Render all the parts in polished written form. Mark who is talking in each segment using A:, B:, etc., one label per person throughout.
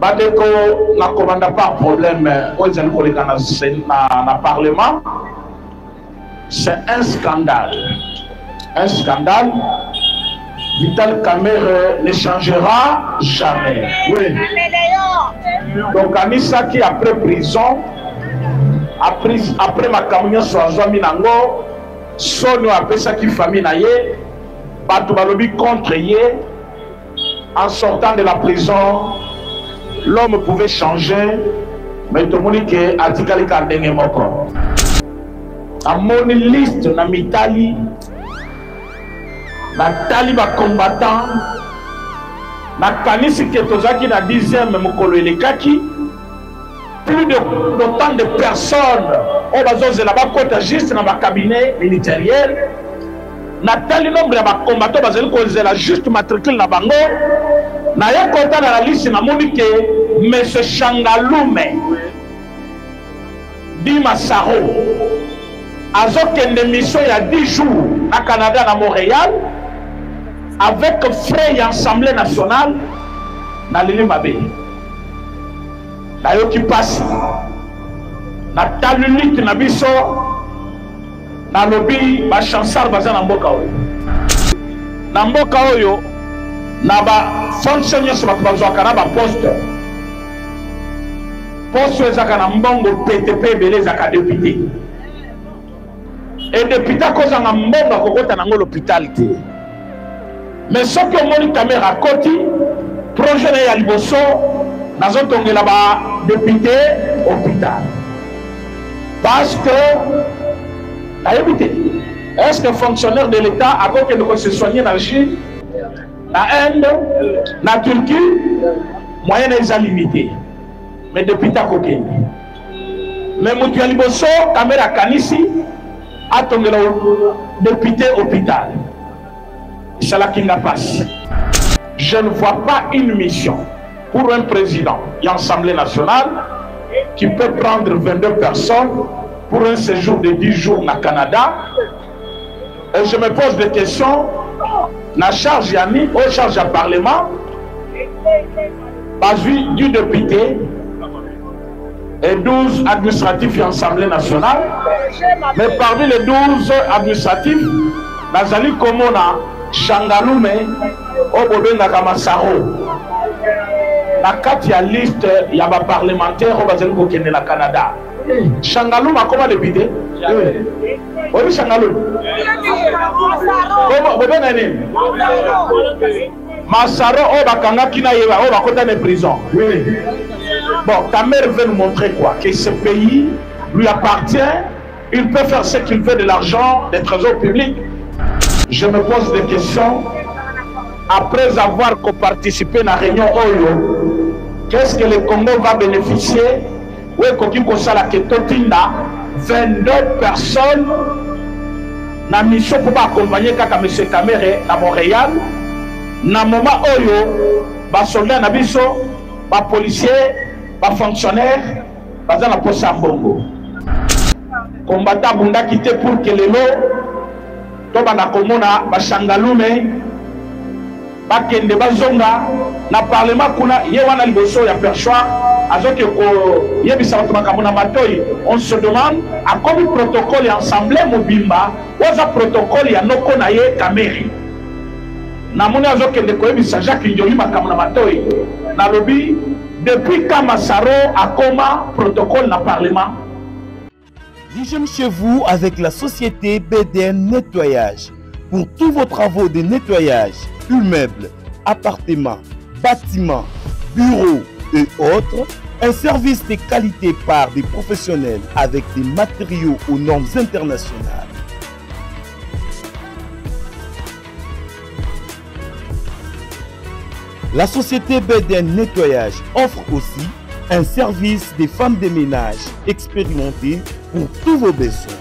A: Badeko na commande pas problème aux élèves dans Parlement. C'est un scandale. Un scandale. Vital Kamerhe ne changera jamais. Oui. Donc Anissa qui après prison, après ma camion sur Zominango, Sono après ça qui famille naïe, Batubalobi contre yé, en sortant de la prison, l'homme pouvait changer, mais tout le monde qui a articulé Kardenge Moko. À mon liste, na mitali, na taliba combattant, na kanisi ketozaki na 10e mokolo elekaki, plus d'autant de personnes au bazose là-bas côté juste dans ma cabinet ministériel. Na tali nombre ya ba combattant bazeli ko zela juste matricule na bango. Na ya konta na la liste na moni ke monsieur Changalume Dima Saro azokende mission il y a 10 jours à Canada à Montréal avec frère et Assemblée nationale na Lili Mabé. Na yo qui passe na talunite na biso na lobby ba chansar baza na mboka oyo. Na mboka oyo na ba fonctionnaire sur ba ba poste. Poste ezaka na mbongo PTP belé zaka député. Et député koza na mbongo kokota na l'hôpital té. Mais ce que mon caméra côté projet ya liboso nazotongela ba député hôpital. Parce que est-ce que fonctionnaire de l'État a quoi que se soigner dans la Chine, la Inde, la Turquie, moyen est limité. Mais depuis ta coquine. Mais Moutuali Bosso, caméra Kanisi, a tombé le député hôpital. Inch'Allah qui n'a pas. Je ne vois pas une mission pour un président et l'Assemblée nationale qui peut prendre 22 personnes pour un séjour de 10 jours au Canada. Et je me pose des questions. La charge Yanni, au charge à Parlement, pas du député et 12 administratifs et Assemblée nationale. Mais parmi les 12 administratifs, Nazali Komona, Changalume, Obobenga Kamasaro. La 4 liste, il y a des parlementaires qui sont au Canada. Changalou m'a comment député? Oui, Changalou. Massaro, oh, Bakanga Kina Yeva, oh, Bakota de prison. Oui. Bon, ta mère veut nous montrer quoi? Que ce pays lui appartient, il peut faire ce qu'il veut de l'argent, des trésors publics. Je me pose des questions. Après avoir participé à la réunion Oyo, qu'est-ce que le Congo va bénéficier? Oui, quand la 22 personnes na mission pour accompagner kaka M. Kamerhe à Montréal. Na moment Oyo, ba soldat na biso, ba policier, ba fonctionnaire, ba za na posa mbongo. Combattant bunda quitté pour que les lots, to ba na komona ba Changalume bakende bazonga na parlement kuna ye wana liboso ya perchoir azoke ko yebisa bato makamona matoi. On se demande à quoi le protocole et assemblée mobimba oza protocole ya noko na ye Kamerhe na moni azokende ko yebisa Jacques Ndioli makamona matoi na lobi depuis Kamasaro akoma protocole na parlement.
B: J'aime chez vous avec la société BDN Nettoyage pour tous vos travaux de nettoyage, immeubles, appartements, bâtiments, bureaux et autres, un service de qualité par des professionnels avec des matériaux aux normes internationales. La société BDN Nettoyage offre aussi un service des femmes de ménage expérimentées pour tous vos besoins.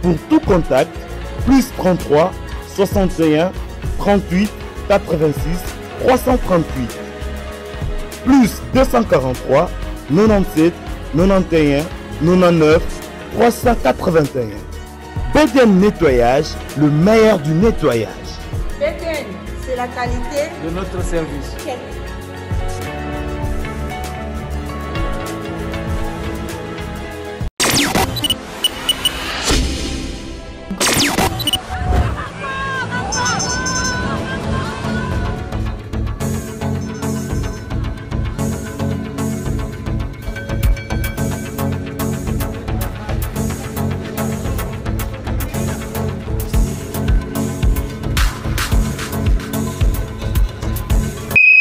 B: Pour tout contact, plus 33 61 38 86 338 plus 243 97 91 99 381. BDN Nettoyage, le meilleur du nettoyage.
C: BDN, c'est la la qualité
D: de notre service.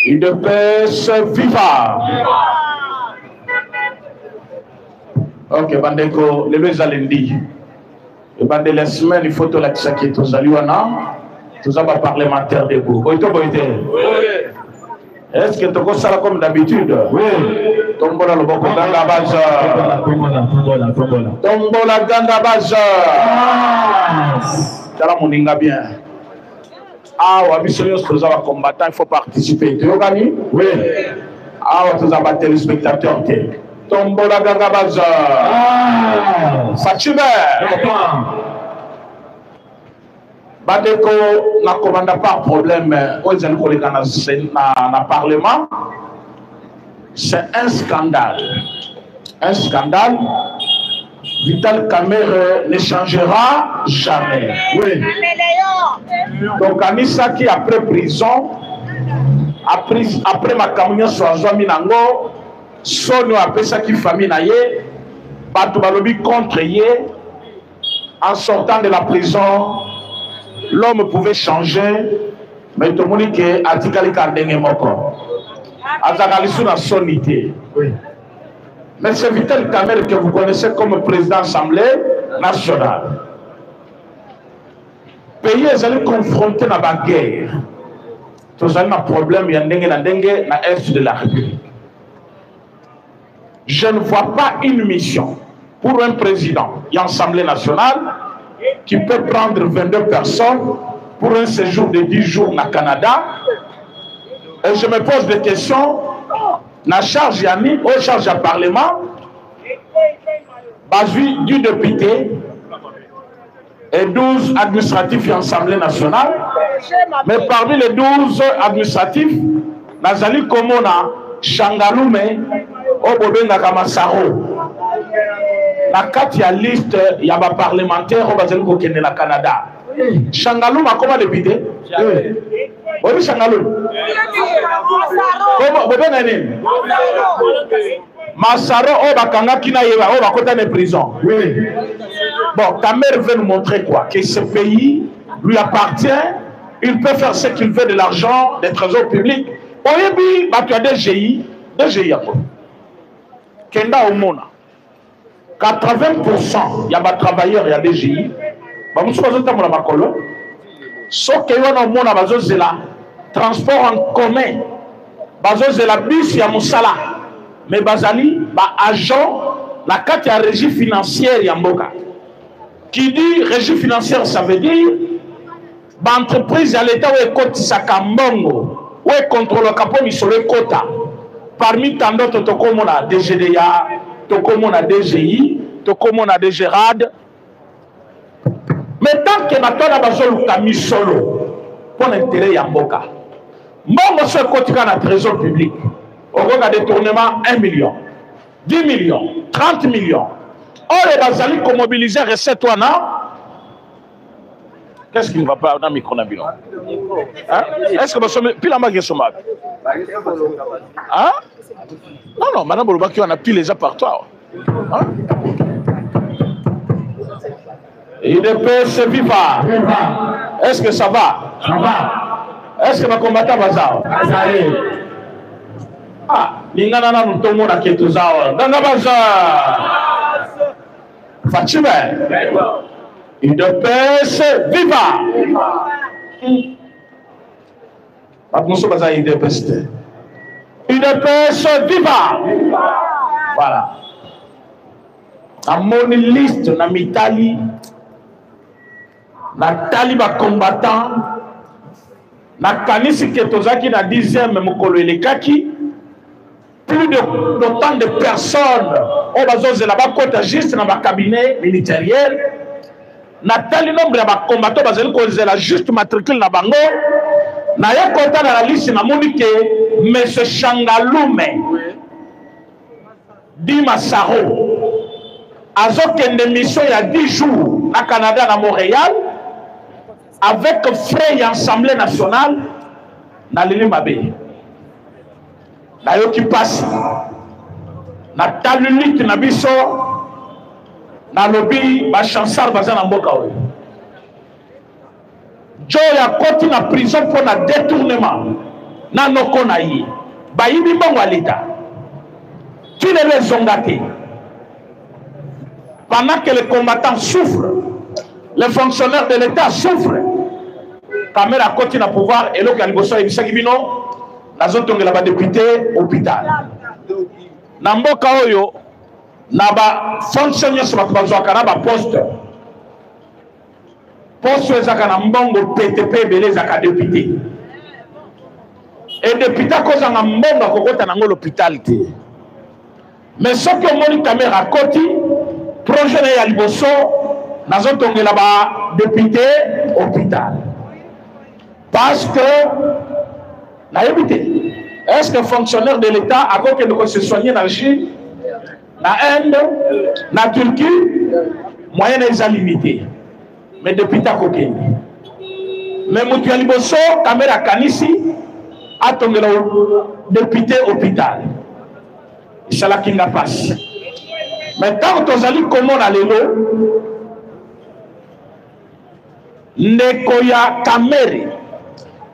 A: UDPS viva. Ok, bandeko, le loi lundi. Et bande la semaine, il faut que la tsaki tous aliwana. Tous les parlementaires de vous. Oui. Est-ce que tu as ça comme d'habitude? Oui. Tombola le boko ganga baza. Tombola ganga baza. Tala moninga bien. Ah, oui, si nous sommes combattants, il faut participer. Tu gagnes? Oui. Ah, nous avons des téléspectateurs. Tombola Gangabaza. Fatime. Badeko, n'a commandé pas problème. Aux collègues dans le Parlement. C'est un scandale. Un scandale. Vital Kamerhe ne changera jamais. Oui. Donc, Anissa qui après prison, après ma camion soit Minango, son après ça qui famille naïe, Batubalobi contre yé, en sortant de la prison, l'homme pouvait changer, mais tout le monde qui a articulé Kardenge Moko. Azagalisu na sonité. Mais c'est Vital Kamerhe que vous connaissez comme président de l'Assemblée nationale. Les pays sont confrontés à la guerre. Tous ont un problème, il y a un dengue dans l'Est de la République. Je ne vois pas une mission pour un président et l'Assemblée nationale qui peut prendre 22 personnes pour un séjour de 10 jours au Canada. Et je me pose des questions. La charge Yanni, au charge à Parlement, basé du député et 12 administratifs et Assemblée nationale. Mais parmi les 12 administratifs, Nazali Komona, Shangalume, Obobenga Kamasaro. La 4 liste, il y a des parlementaires qui sont au Canada. Shangalume a comment député? Oui, Shangalume. Comment Masaro, Obakanga Kinaïva, Obakota de prison. Oui. Bon, ta mère veut nous montrer quoi? Que ce pays lui appartient, il peut faire ce qu'il veut de l'argent, des trésors publics. Oyebi, tu as des GI, Kenda Omona. 80%, il y a des travailleurs, il y a des GI. Nous sommes dans la Makolo. Sauf que nous avons transport en commun. Nous avons bus, il y a Moussala. Mais Bazali, agent, la carte à régie financière Yamboka. Qui dit régie financière, ça veut dire l'entreprise à l'État où est côté Sakambongo, où est contrôle Caponi sur le quota. Parmi tant d'autres, Tokomona DGDA, Tokomona DGI, Tokomona DGRAD. Mais tant que Matona Bazol Kami solo, pour l'intérêt Yamboka. Mbongo sur le côté dans le trésor public. Au regard des détournements, 1 million, 10 millions, 30 millions. Or, les Bazali qui mobilisent recette ou non? Qu'est-ce qui ne va pas dans le micro? Est-ce que vous sommes plus la magie sommaire? Hein? Non, non, madame Bolobaki, on a pris les appartoires. Hein? UDPS viva. Est-ce que ça va? Ça va. Est-ce que ma combattant va ça? Ah, Ningana na mutomo na ketuzao. Nanga baza. Fatime. UDPS viva. Attention baza UDPS. UDPS viva. Voilà. A mon liste na mitali. Na taliba combattant. Na kanisi ketozaki na 10e mokolo elekaki. Plus d'autant de personnes au bazos de là-bas côté juste dans le cabinet militaire. Nathalie nombre de combattants basés cause la juste matricule na bango na ye kota na la liste na moni ke monsieur Changalume Dima Saro azokende mission il y a 10 jours à Canada na Montréal avec frais et assemblée nationale na lili mabe na yo qui passe na talunite na biso na lobby ba chansar baza na mboka oyo jo ya koti na prison pour na détournement na noko na ye bayibi mbongo ya leta tu ne les zongate pendant que les combattants souffrent les fonctionnaires de l'État souffrent Kamera koti na pouvoir et l'autre aliboso ebisaki bino nazotongela ba député hôpital na mboka oyo na ba fonctionnaires ba bazwaka na ba poste ezaka na mbongo PTP belé ezaka député et député kozanga mbongo akokota nango l'hôpital te mais soki omoni Kamera koti projet na ya liboso nazotongela ba député hôpital parce que est-ce que fonctionnaire de l'État a que se soigner dans la Chine, dans l'Inde, dans la Turquie, moyen est limité. Mais depuis ta coquille. Mais Moutuali Bosso, Kamera Kanisi, a tombé le député hôpital. Inch'Allah qui n'a pas. Mais tant que tu as dit comment on a l'élo, Nekoya Kamere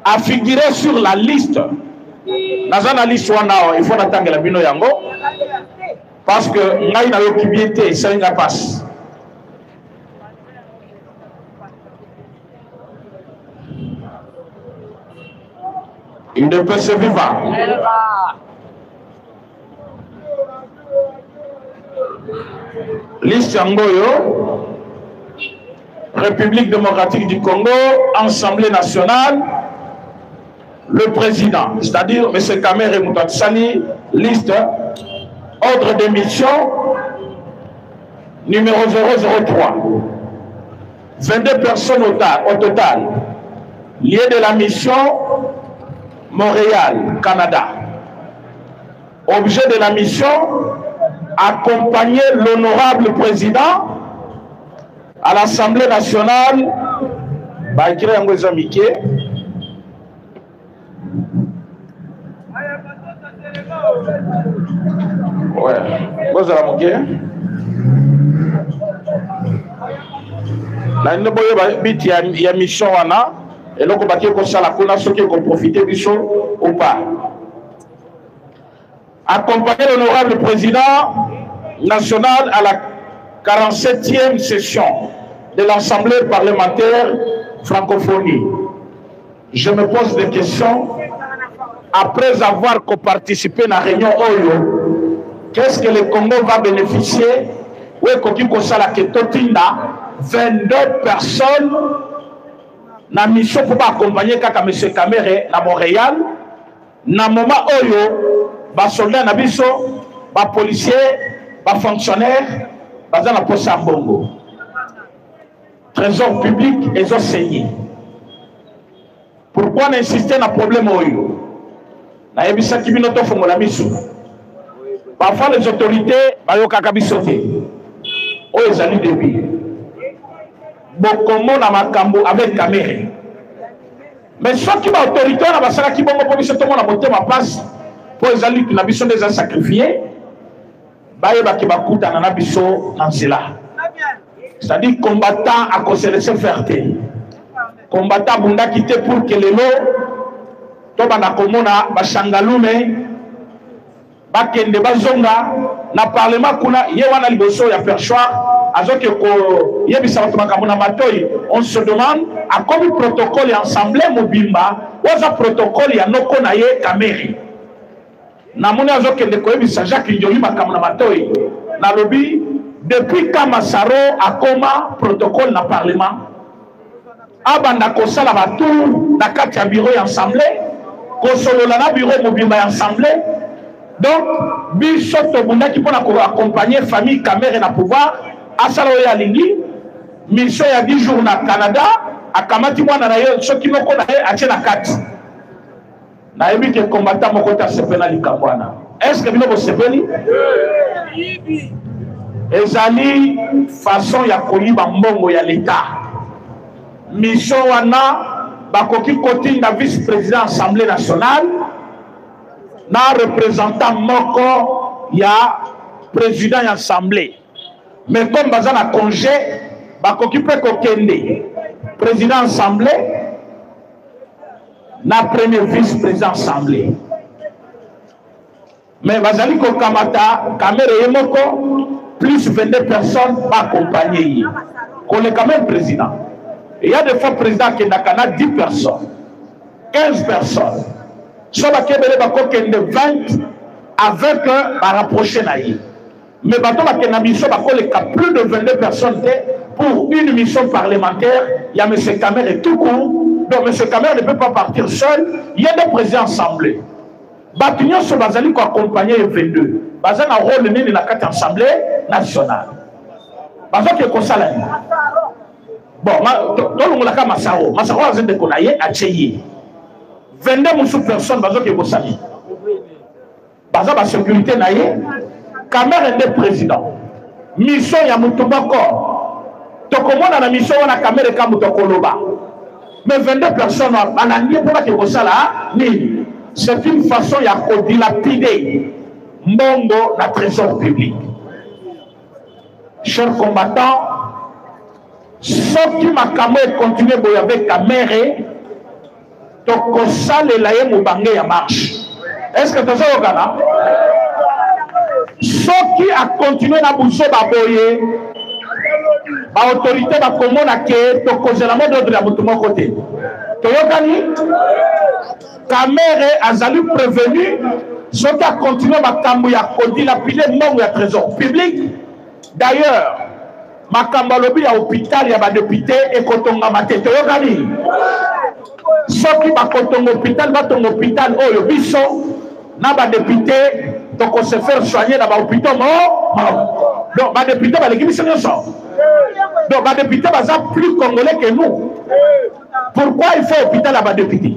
A: a figuré sur la liste. Dans la liste, il faut attendre la bino yango. Parce que ngai na yo kibiete, ça n'a pas. Il ne peut se vivre. Liste yangoyo. République démocratique du Congo, Assemblée nationale, le président, c'est-à-dire M. Kamere Moutatsali, liste, ordre de mission, numéro 003. 22 personnes au total, liées de la mission Montréal, Canada. Objet de la mission, accompagner l'honorable président à l'Assemblée nationale, Bakire Yangoza Mike. Ouais, vous allez moquer. La il y a mission wana et donc on va dire que ça la connaisse qui qu'on profiter du show ou pas. Accompagner l'honorable président national à la 47e session de l'Assemblée parlementaire francophonie. Je me pose des questions après avoir participé à la réunion Oyo. Qu'est-ce que le Congo va bénéficier? Oui, quand 22 personnes na mission pour accompagner kaka M. Kamere na Montréal. Na moment Oyo, ba soldat na biso, ba policier, ba fonctionnaire. Bazan la poste à Bongo. Trésor public et enseignés. Pourquoi on insiste sur le problème Oyo? Na yebisa kibinoto fongola miso. Parfois les autorités bayokaka bisote. Oyo ezali debi. Bokomo na makambo avec Kamere. Mais ceux qui ba autorité na basala ki bongo po biso to mona bote ma place po ezali na biso des sacrifiés. C'est-à-dire combattant à cause de se faire taire. Combattant bunda quitté pour que les lots tobana komona Changalume bakende bazonga na parlement kuna yewana liboso ya perchoir azoke ko yebisa bato makamona matoyi. On se demande à quoi le protocole et assemblée mobimba oza protocole ya noko na ye Kamere. Namoni azokende koyebisa Jacques Njoli makamona matoyi na lobby depuis Kamasaro akoma protocole na parlement abanda kosala batu na kati ya bureau ya assemblée kosolola na bureau mobimba ya assemblée. Donc biso tobundaki mpona koaccompagner famille Kamere na pouvoir asala oyo alingi mission ya 10 jours na Canada akamati mwana na ye soki moko na ye atie na kati nayebi ke combattant moko ta sepela likambo wana. Est-ce que bino bo sepeli? Ezali façon ya koyiba mbongo ya l'État. Mission wana bakoki kotinda vice-président Assemblée nationale na représentant moko ya président ya Assemblée. Mais comme baza na congé bakoki pe kokende président Assemblée na premier vice-président Assemblée. Mais bazali ko kamata caméra yemoko plus 22 personnes accompagnées. Qu'on est quand même président. Il y a des fois président qui n'a qu'à 10 personnes, 15 personnes. Soit la Kébélé bako kende 20 avec un rapproché naïe. Mais bateau la kende mission bako le cas plus de 22 personnes pour une mission parlementaire. Il y a M. Kamer et tout court. Donc M. Kamer ne peut pas partir seul. Il y a des présidents assemblés. Batignon sur Bazali qui accompagné les 22. Bazali a un rôle de la 4 assemblée nationale. Bazali qui est comme ça là. Bon, tout le monde a Massaro. Massaro a dit qu'on a à Tchéyé. 22 personnes, Bazali qui est comme ça. Bazali la sécurité naïe. Kamer est président. Mission Yamoutobako. Tokomo dans la mission on a Kamer et Kamutokoloba. Mais 22 personnes, on a nié pour la qui est comme ça là. C'est une façon de dilapider Mbongo, la trésor public. Chers combattants, ceux qui m'ont continué avec la mère, Tokosal et Laye Moubangé à marche. Est-ce que tu as ça au Ghana? Ceux qui ont continué à bouger Baboye, l'autorité va communiquer, Tokosal la mode de la bouton côté. Toyokani? Kamere Azali prévenu, ceux qui ont continué à dilapider le trésor public. D'ailleurs, Makambalobi à l'hôpital, il y a des députés et Kotonga Maté. Ceux qui ont l'hôpital, ils l'hôpital, oh, ils sont des députés, donc on se fait soigner dans l'hôpital. Donc, les députés, ils sont donc, les députés sont plus congolais que nous. Pourquoi il faut l'hôpital à les députés?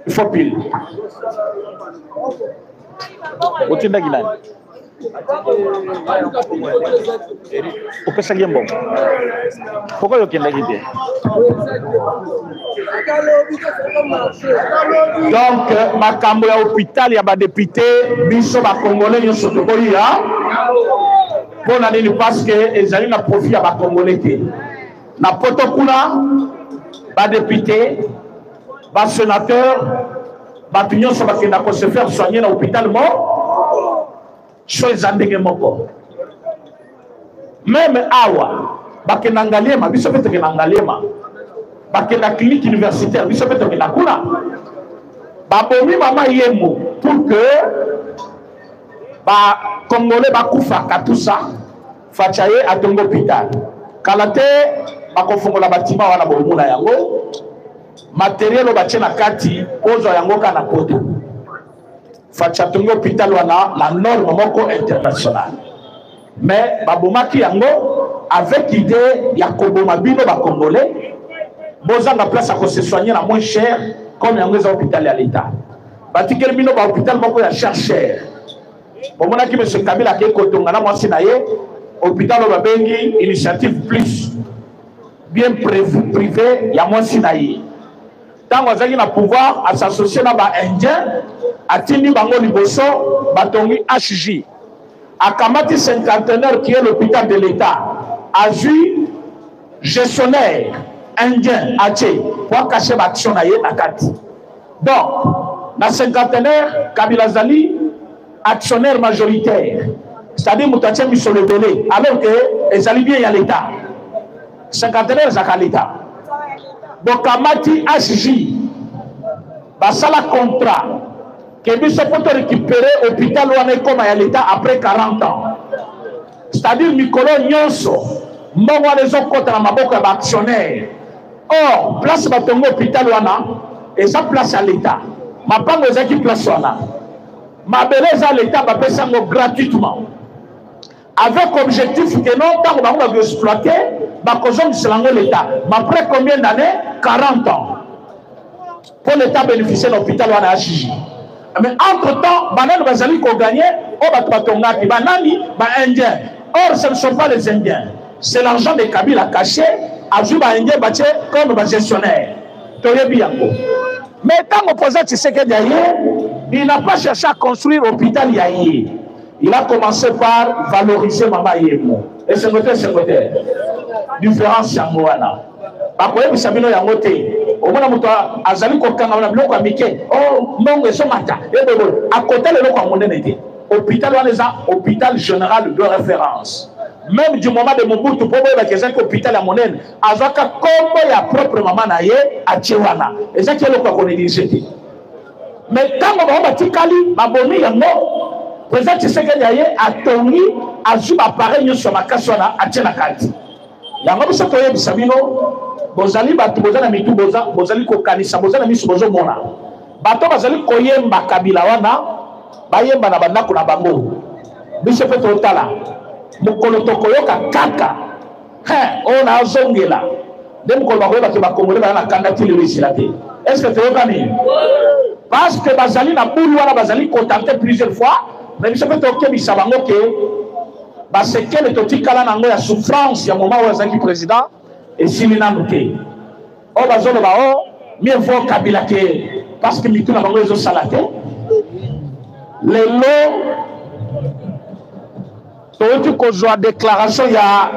A: Il faut pile. Pourquoi il y a donc, ma cambo à l'hôpital, il y a des députés, biso ba congolais, ils sont au pays. Pour l'année, parce que les alliés n'ont profité à la congolais. Na potokuna, ba député, ba sénateur, ba pignon sur la kenda se faire soigner dans l'hôpital mort, chose andenge moko. Même awa, ba kenda ngalema, biso pete kenda ngalema, ba kenda clinique universitaire, biso pete kenda kuna, ba bomi mama yemo pour que ba congolais ba kufa katusa, fachaye à ton hôpital. Kalate bakofungola batima wana bomuna yango matériel obatie na kati ozo yango kana poto facha tongo hôpital wana la norme moko internationale mais babomaki yango avec idée ya koboma bino ba congolais bozanga place à se soigner na moins cher comme yango za hôpital ya l'état batikeli bino ba hôpital moko ya cher bomona ki monsieur Kabila ke kotonga na mwasi na ye hôpital au Babengi, initiative plus bien privé, il y a moins sinaï. Tant que vous avez pouvoir à s'associer à l'Indien, à Tini Bango Liboso, Batongi HJ, à Kamati cinquantenaire qui est l'hôpital de l'État, à Jui, gestionnaire indien, à Tché, pour cacher l'action à Kati. Donc, dans cinquantenaire, Kabila Zali, actionnaire majoritaire. C'est-à-dire que mis sur le délai, alors que les alliés bien à l'État. 51 ans à l'État. Donc, Kamati HJ, ça la contrat, que nous sommes récupérer l'hôpital comme à l'État après 40 ans. C'est-à-dire que Mikolo Nyonso, nous les autres contre la maboka d'actionnaire. Or, place à l'hôpital et ça place à l'État. Ma pas aux équipes place ma belle à l'État va payer ça gratuitement. Avec objectif que non, tant qu'on va exploiter, c'est l'État. Mais après combien d'années? 40 ans. pour l'État bénéficier de l'hôpital ou à HJ. Mais entre-temps, Banane Bazali ko gagné, au Batongaki, Banani, Indien. Or, ce ne sont pas les Indiens. C'est l'argent des Kabila caché, Azuba Indien bâti comme gestionnaire. Mais tant opposant Tshisekedi Yaye, il n'a pas cherché à construire l'hôpital Yaye. Il a commencé par valoriser Mama Yemo. Et c'est côté. Différence Yangoana. Bakoye bisabino yangote. Omona muto azali ko kanga na biloko amike. Oh, non, so mata. À côté le loko amonene te. Hôpital wana hôpital général de référence. Même du moment de Mobutu pour voir que c'est hôpital à Monene, azaka kombo ya propre maman na ye a Tchewana. Et ça qui est le quoi qu'on est dirigé. Mais quand on va tikali, baboni yango, président Tshisekedi Yaye a tongi azu appareil sur ma kasona a tchena kati. Yango bisa toye bisabino, bozali batu bozana mitu bozali ko kanisa bozana misu bozo mona. Bato bazali koyemba kabila wana, bayemba na bandako na bango. Bisa pe totala. Mukolo tokoyoka kaka on a zongela de mukolo bakoyeba ke bakongole bana kandati le législatif. Est-ce que tu es parce que bazali na bulu wana bazali contacté plusieurs fois mais biso pe toke bisabango ke basekele totikala nango ya souffrance ya moment où azaki président et silina nuke o bazolo ba o mieux vaut Kabila ke parce que mitu na bango ezo salate lelo tu causes déclaration, il y a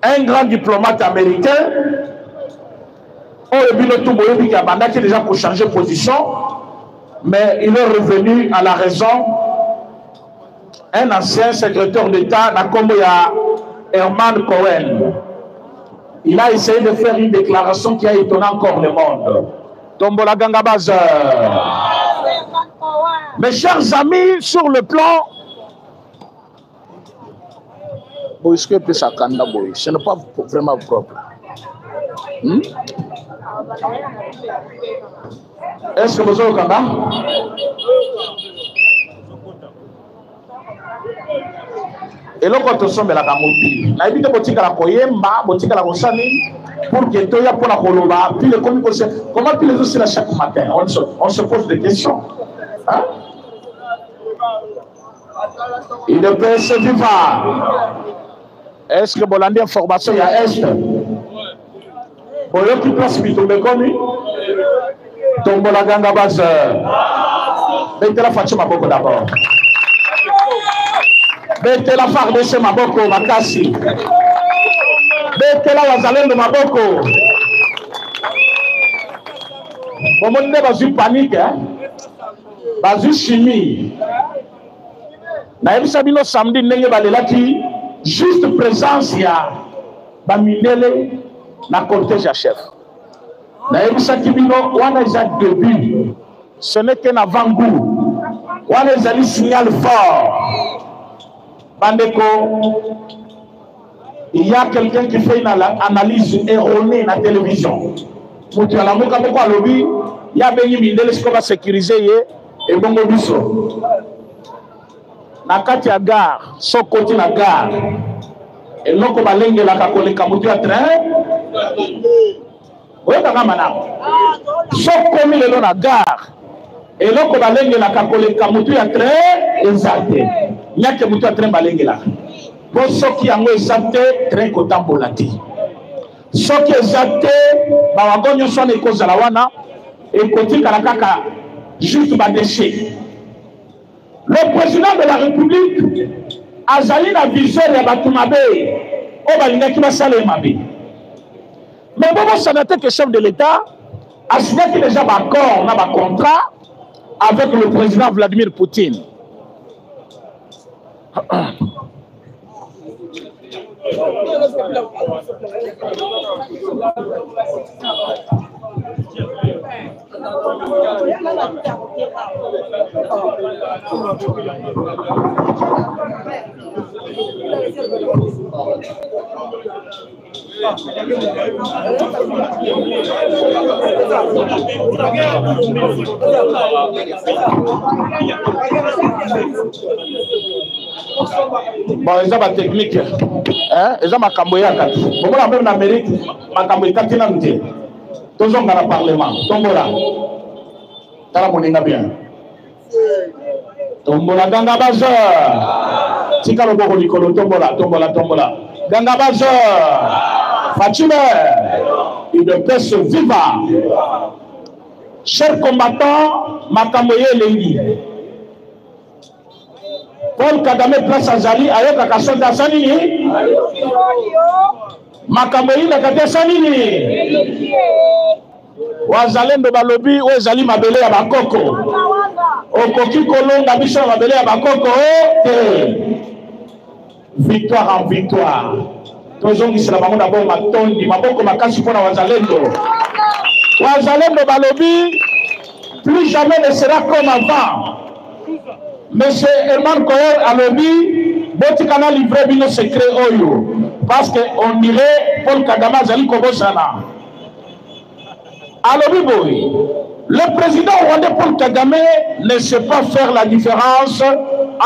A: un grand diplomate américain. Qui a mandaté déjà pour changer de position, mais il est revenu à la raison. Un ancien secrétaire d'État, comme il y a Herman Cohen, il a essayé de faire une déclaration qui a étonné encore le monde. Tombola Gangabaz. Mes chers amis, sur le plan, ce n'est pas vraiment propre. Est-ce que vous avez Kanda? Et là, quand on sommes la Kamouti, la évite de la Koyemba, botika la Rosani, pour que tu aies pour la Koloba, puis le commis comment puis les autres chaque matin? On se pose des questions. Hein? Il ne peut se vivre. Est-ce que Bolandi a formation il y a Est? Boyo qui place Bitombe connu? Tombola Ganga Baz. Mettez la Fatima Boko d'abord. Mettez la Fardesse Maboko Makasi. Mettez la Wazalendo Maboko. Bon, on n'est pas une panique, hein? Bazu chimie. Na ebisabino samedi ndenge balelaki juste présence ya bamindele na cortège à chef. Na ebisaki bino wana eza début. Ce n'est qu'un avant-goût. Wana ezali signal fort. Bandeko, il y a quelqu'un qui fait une analyse erronée na télévision. Mutu ala muka boko alobi ya bengi mindele siko ba sécuriser ye et bongo biso. Na kati ya gare, so koti na gare. Eloko balenge la kakoleka mutu ya train. Oyo kanga manamo. So komi lelo na gare. Eloko balenge la kakoleka mutu ya train exacte. Nyake mutu ya train balenge la. Po soki yango exacte train kotambola te. Soki exacte ba wagonyo sone kozala wana et kotika la kaka juste ba déchet. Le président de la République a zali na vision ya Batumabe o balingaki basala mabe. Mais bon, ça n'était que chef de l'État a signé déjà un accord, un contrat avec le président Vladimir Poutine. Bon, ils ont ma technique, hein? Ils ont ma camboya. Bon, même en Amérique, ma camboya katina m'dit. tozonga na parlement tombola tala moninga bien tombola ganga bazeur tika loboko likolo tombola ganga bazeur Fatime il ne peut se vivre. Chers combattants, Makamoye Lengi Paul Kagame place Azali ayoka kasonda sanini Makamoye nakate sanini wazalendo balobi wezali mabele ya bakoko okoki kolonga biso mabele ya bakoko te victoire en victoire tozongisela bango na bongo matondi maboko makasi mpona wazalendo balobi plus jamais ne sera comme avant. Monsieur Herman Koyer alobi botikana livré bino secret oyo parce que on dirait Paul Kagame azali kobosana alobi boy. Le président rwandais Paul Kagame ne sait pas faire la différence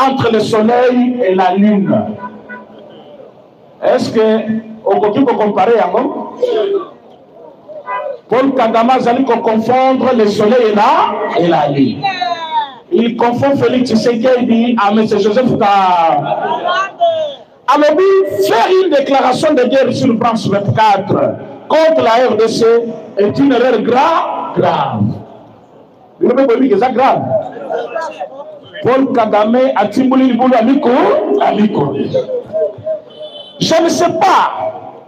A: entre le soleil et la lune. Est-ce que on peut comparer yango? Paul Kagame azali confondre le soleil et la lune. Il confond Félix Tshisekedi à M. Joseph Ka. Alors, faire une déclaration de guerre sur France 24 contre la RDC est une erreur grave. Vous avez compris que c'est grave. Paul Kagame a timboulé le boulot amico. Je ne sais pas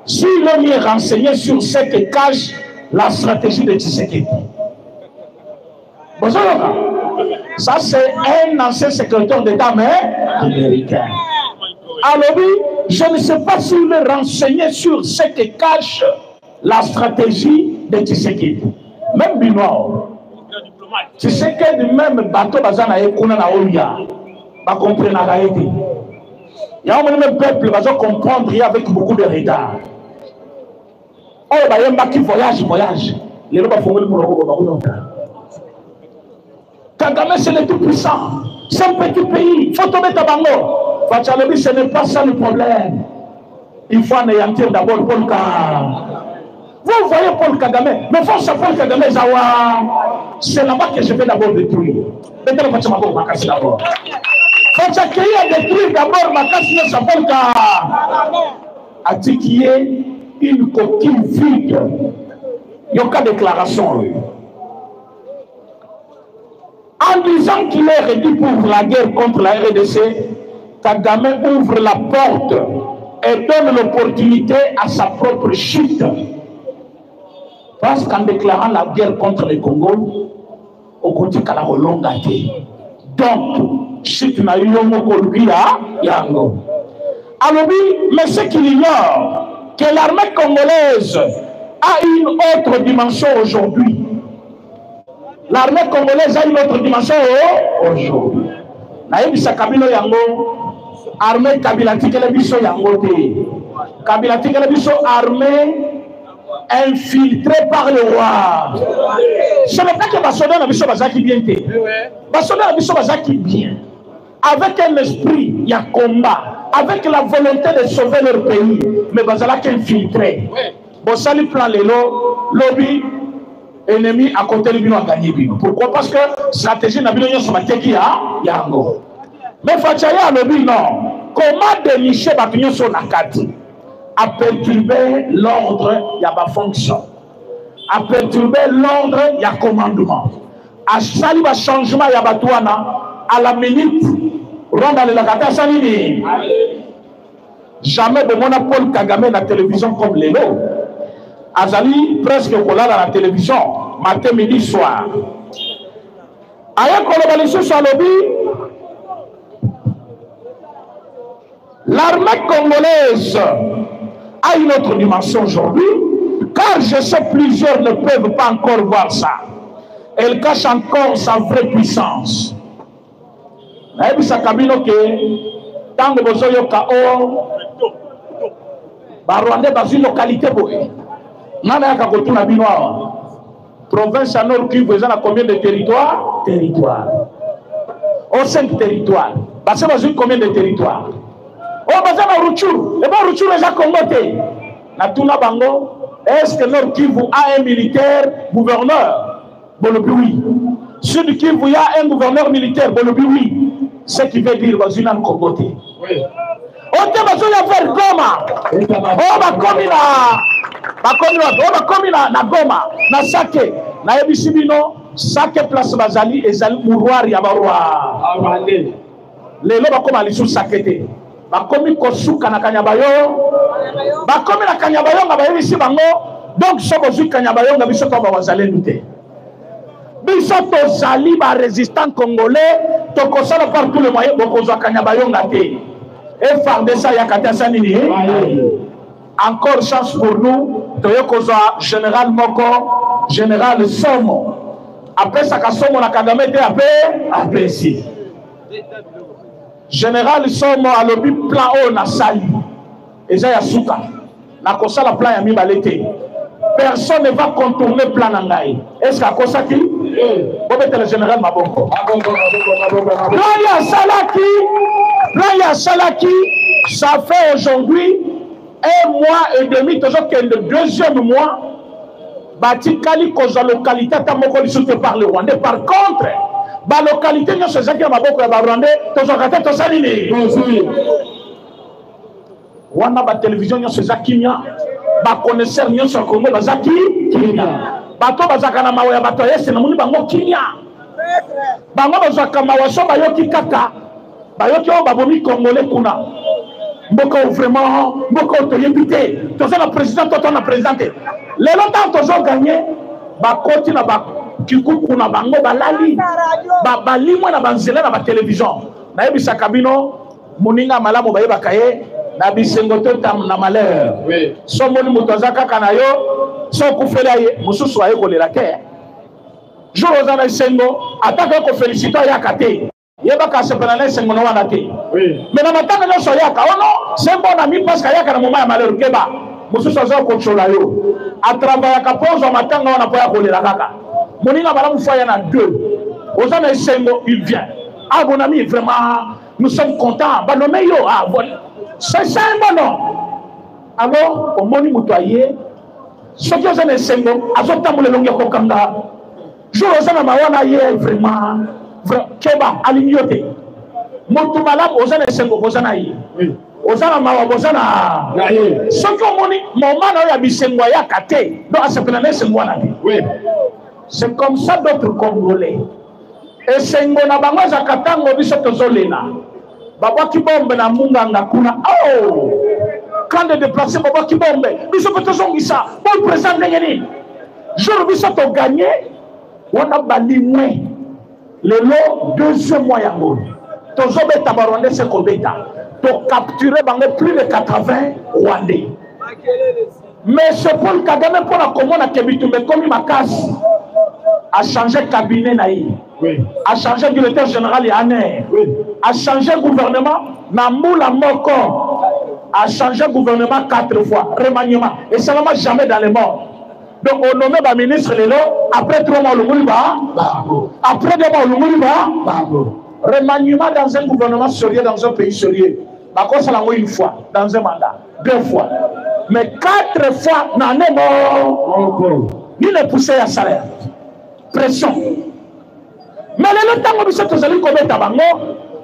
A: si l'homme est renseigné sur ce que cache la stratégie de Tshisekedi. Bonjour. Ça, c'est un ancien secrétaire d'État américain. Alors, je ne sais pas s'il est renseigné sur ce que cache la stratégie de Tshisekedi. Même Binois. Tshisekedi, même bateau, bazana ekuna na olia. Ba comprendre la réalité. Il y a un même peuple qui va comprendre avec beaucoup de retard. Oh, bah, il y a un qui voyage. Les gens vont faire le Kagame, c'est le tout-puissant. C'est un petit pays. Il faut tomber à Bango. Fachalobi, ce n'est pas ça le problème. Il faut anéantir d'abord Paul Kagame. Vous voyez Paul Kagame. Mais force à Paul Kagame, c'est là-bas que je vais d'abord détruire. Maintenant, Fachamago, Makassi d'abord. Fachakei a détruit d'abord Makassi de Paul Kagame. A-t-il qu'il y ait une coquille vide? Il y a aucune déclaration. En disant qu'il est réduit pour la guerre contre la RDC, Kagame ouvre la porte et donne l'opportunité à sa propre chute. Parce qu'en déclarant la guerre contre le Congo, on continue à la relongater. Donc, chute na yomo kolubia yango. Alors mais ce qu'il ignore, que l'armée congolaise a une autre dimension aujourd'hui. L'armée congolaise a une autre dimension aujourd'hui. Naïbisa Kabilo yango, armée Kabila tikele biso yango te. Kabila tikele biso armée infiltrée par le roi. Ce n'est pas que Basoda na biso bazaki bien te. Basoda na biso bazaki bien. Avec un esprit, il y a combat. Avec la volonté de sauver leur pays. Mais bazalaki infiltré. Bon, ça lui prend les lobby. Ennemi à côté de Bino a gagné Bino. Pourquoi? Parce que stratégie n'a pas sur ma teki yango. Mais Fachaya lobby non. Comment dénicher Bakignon sur Nakati? À perturber l'ordre, il y a ma fonction. À perturber l'ordre, il y a commandement. À saluer changement, il y a Batouana. À la minute, Ronda le Lakata Salini. Jamais de mon Paul Kagame la télévision comme Lélo. Azali presque collé à la télévision, matin, midi, soir. Aya Kolobalisou Salobi, l'armée congolaise a une autre dimension aujourd'hui, car je sais plusieurs ne peuvent pas encore voir ça. Elle cache encore sa vraie puissance. Naïbisa Kabino ke, tant de besoin Kao, Barwande dans une localité boé. Nana Kakotuna Binois. Province à Nord Kivu, vous avez combien de territoires? Territoires. Oh, 5 territoires. Parce que vous avez combien de territoires? Oh, vous avez Ruchuru. Et bon, Ruchuru, les a combattés. Natuna Bango, Est-ce que Nord Kivu a un militaire gouverneur? Bon, le oui. Sud Kivu, il y a un gouverneur militaire? Bon, le oui. Ce qui veut dire dans une Congoté. Oui. On te va faire Goma. On va comme na Goma, na Sake, na Ebisibino, Sake place Bazali et Zali Mouroir Yabarwa. Les lois comme aller sous Sakete. Bakomi Kosuka na Kanyabayo. Bakomi na Kanyabayo, na Bayisi Bango. Donc, ce que je Kanyabayo, na Bisoto Bazali Nute. Bisoto Zali, ba résistant congolais, Tokosala par tous les moyens, Bokozo Kanyabayo Nate. Et Fardessa Yakata Sanini. Encore chance pour nous, Toyokoza, Général Moko, Général Somo. Après ça, Somo na Kagame était après ici. Général Somo a le but plan haut na Sali. Et ça, Yasuka. Na kosa la plan Yami Balete. Personne ne va contourner plan Nangaï. Est-ce qu'à Kosa qui? Vous mettez le général Maboko. Plan ya Salaki, ça fait aujourd'hui 1 mois et demi, toujours que le 2e mois, Batikali Koza localité Tamoko dissoute par le Rwandais. Par contre, la localité, nous sommes à Maboko et Rwandais, toujours à tête au Salini. Wana ba télévision, nous sommes à Kimia, ba connaisseur, nous sommes à Congo, Bazaki, Kimia. Bato Bazakana Mawaya Batoye, c'est Namouni Bango Kimia. Bango Bazakama Waso Bayoki Kaka, Bayoki Babomi Congolais Kuna. Mboko vraiment, Mboko Toyebité, Tozo la présidente, Toto la présidente. Les longtemps Tozo gagné, Bakoti na Kikuku na Bango Balali, Babali moi na Banzela na ba télévision. Na yebisa kabino, Moninga Malamu Bayeba Kaye, na Bisengoto tam na malheur. So moni mutazaka kanayo, so kufela ye, mususu aye kolela te. Jo ozana sengo, ataka ko féliciter ya kate. Yeba ka sepelane sengo no wana te. Mais na matanga no soyaka ono, sembo na mi parce kayaka na moment ya malheur keba. Mususu azo controla yo. A travailler ka pozo matanga wana po ya kolela kaka. Moninga balamu faya na 2. Ozana sengo il vient. Ah mon ami vraiment nous sommes contents. Ba nomé yo ah voilà. C'est ça un bon nom. Alors au moni mutoyer ce qui ozana sengo azotamule longe ko kanga. Jo ozana mawana ye vraiment Keba alignoté. Motumala ozana sengo ozana yi. Ozana mawa ozana. Ce que moni moment na ya bisengo ya kate. Donc ce que na sengo na bi. Oui. C'est comme ça d'autres Congolais. Et sengo na bango za katango biso tozolena. Baba kibombe na munganga kuna. Oh! Quand de déplacer baba kibombe, biso tozongisa. Bon président ngeni. Jour biso to gagner, wana bali moins. Le lot 2e mois yango. Tozo beta baronde se kobeta. To capturer bango plus de 80 Rwandais. Mais ce Paul Kagame pour la commune Kebitumbe comme Makas a changé cabinet naï. A changé directeur général Yané. A changé gouvernement Namoula Moko. A changé gouvernement 4 fois. Remaniement. Et ça ne va jamais dans les morts. Donc on nomme le ministre Lelo, après 3 mois le Mouliba, après 2 mois le Mouliba, remaniement dans un gouvernement sérieux, dans un pays sérieux. D'accord, ça l'a une fois, dans un mandat, 2 fois. Mais 4 fois, n'en est mort. Ni le pousser à salaire. Pression. Mais le temps où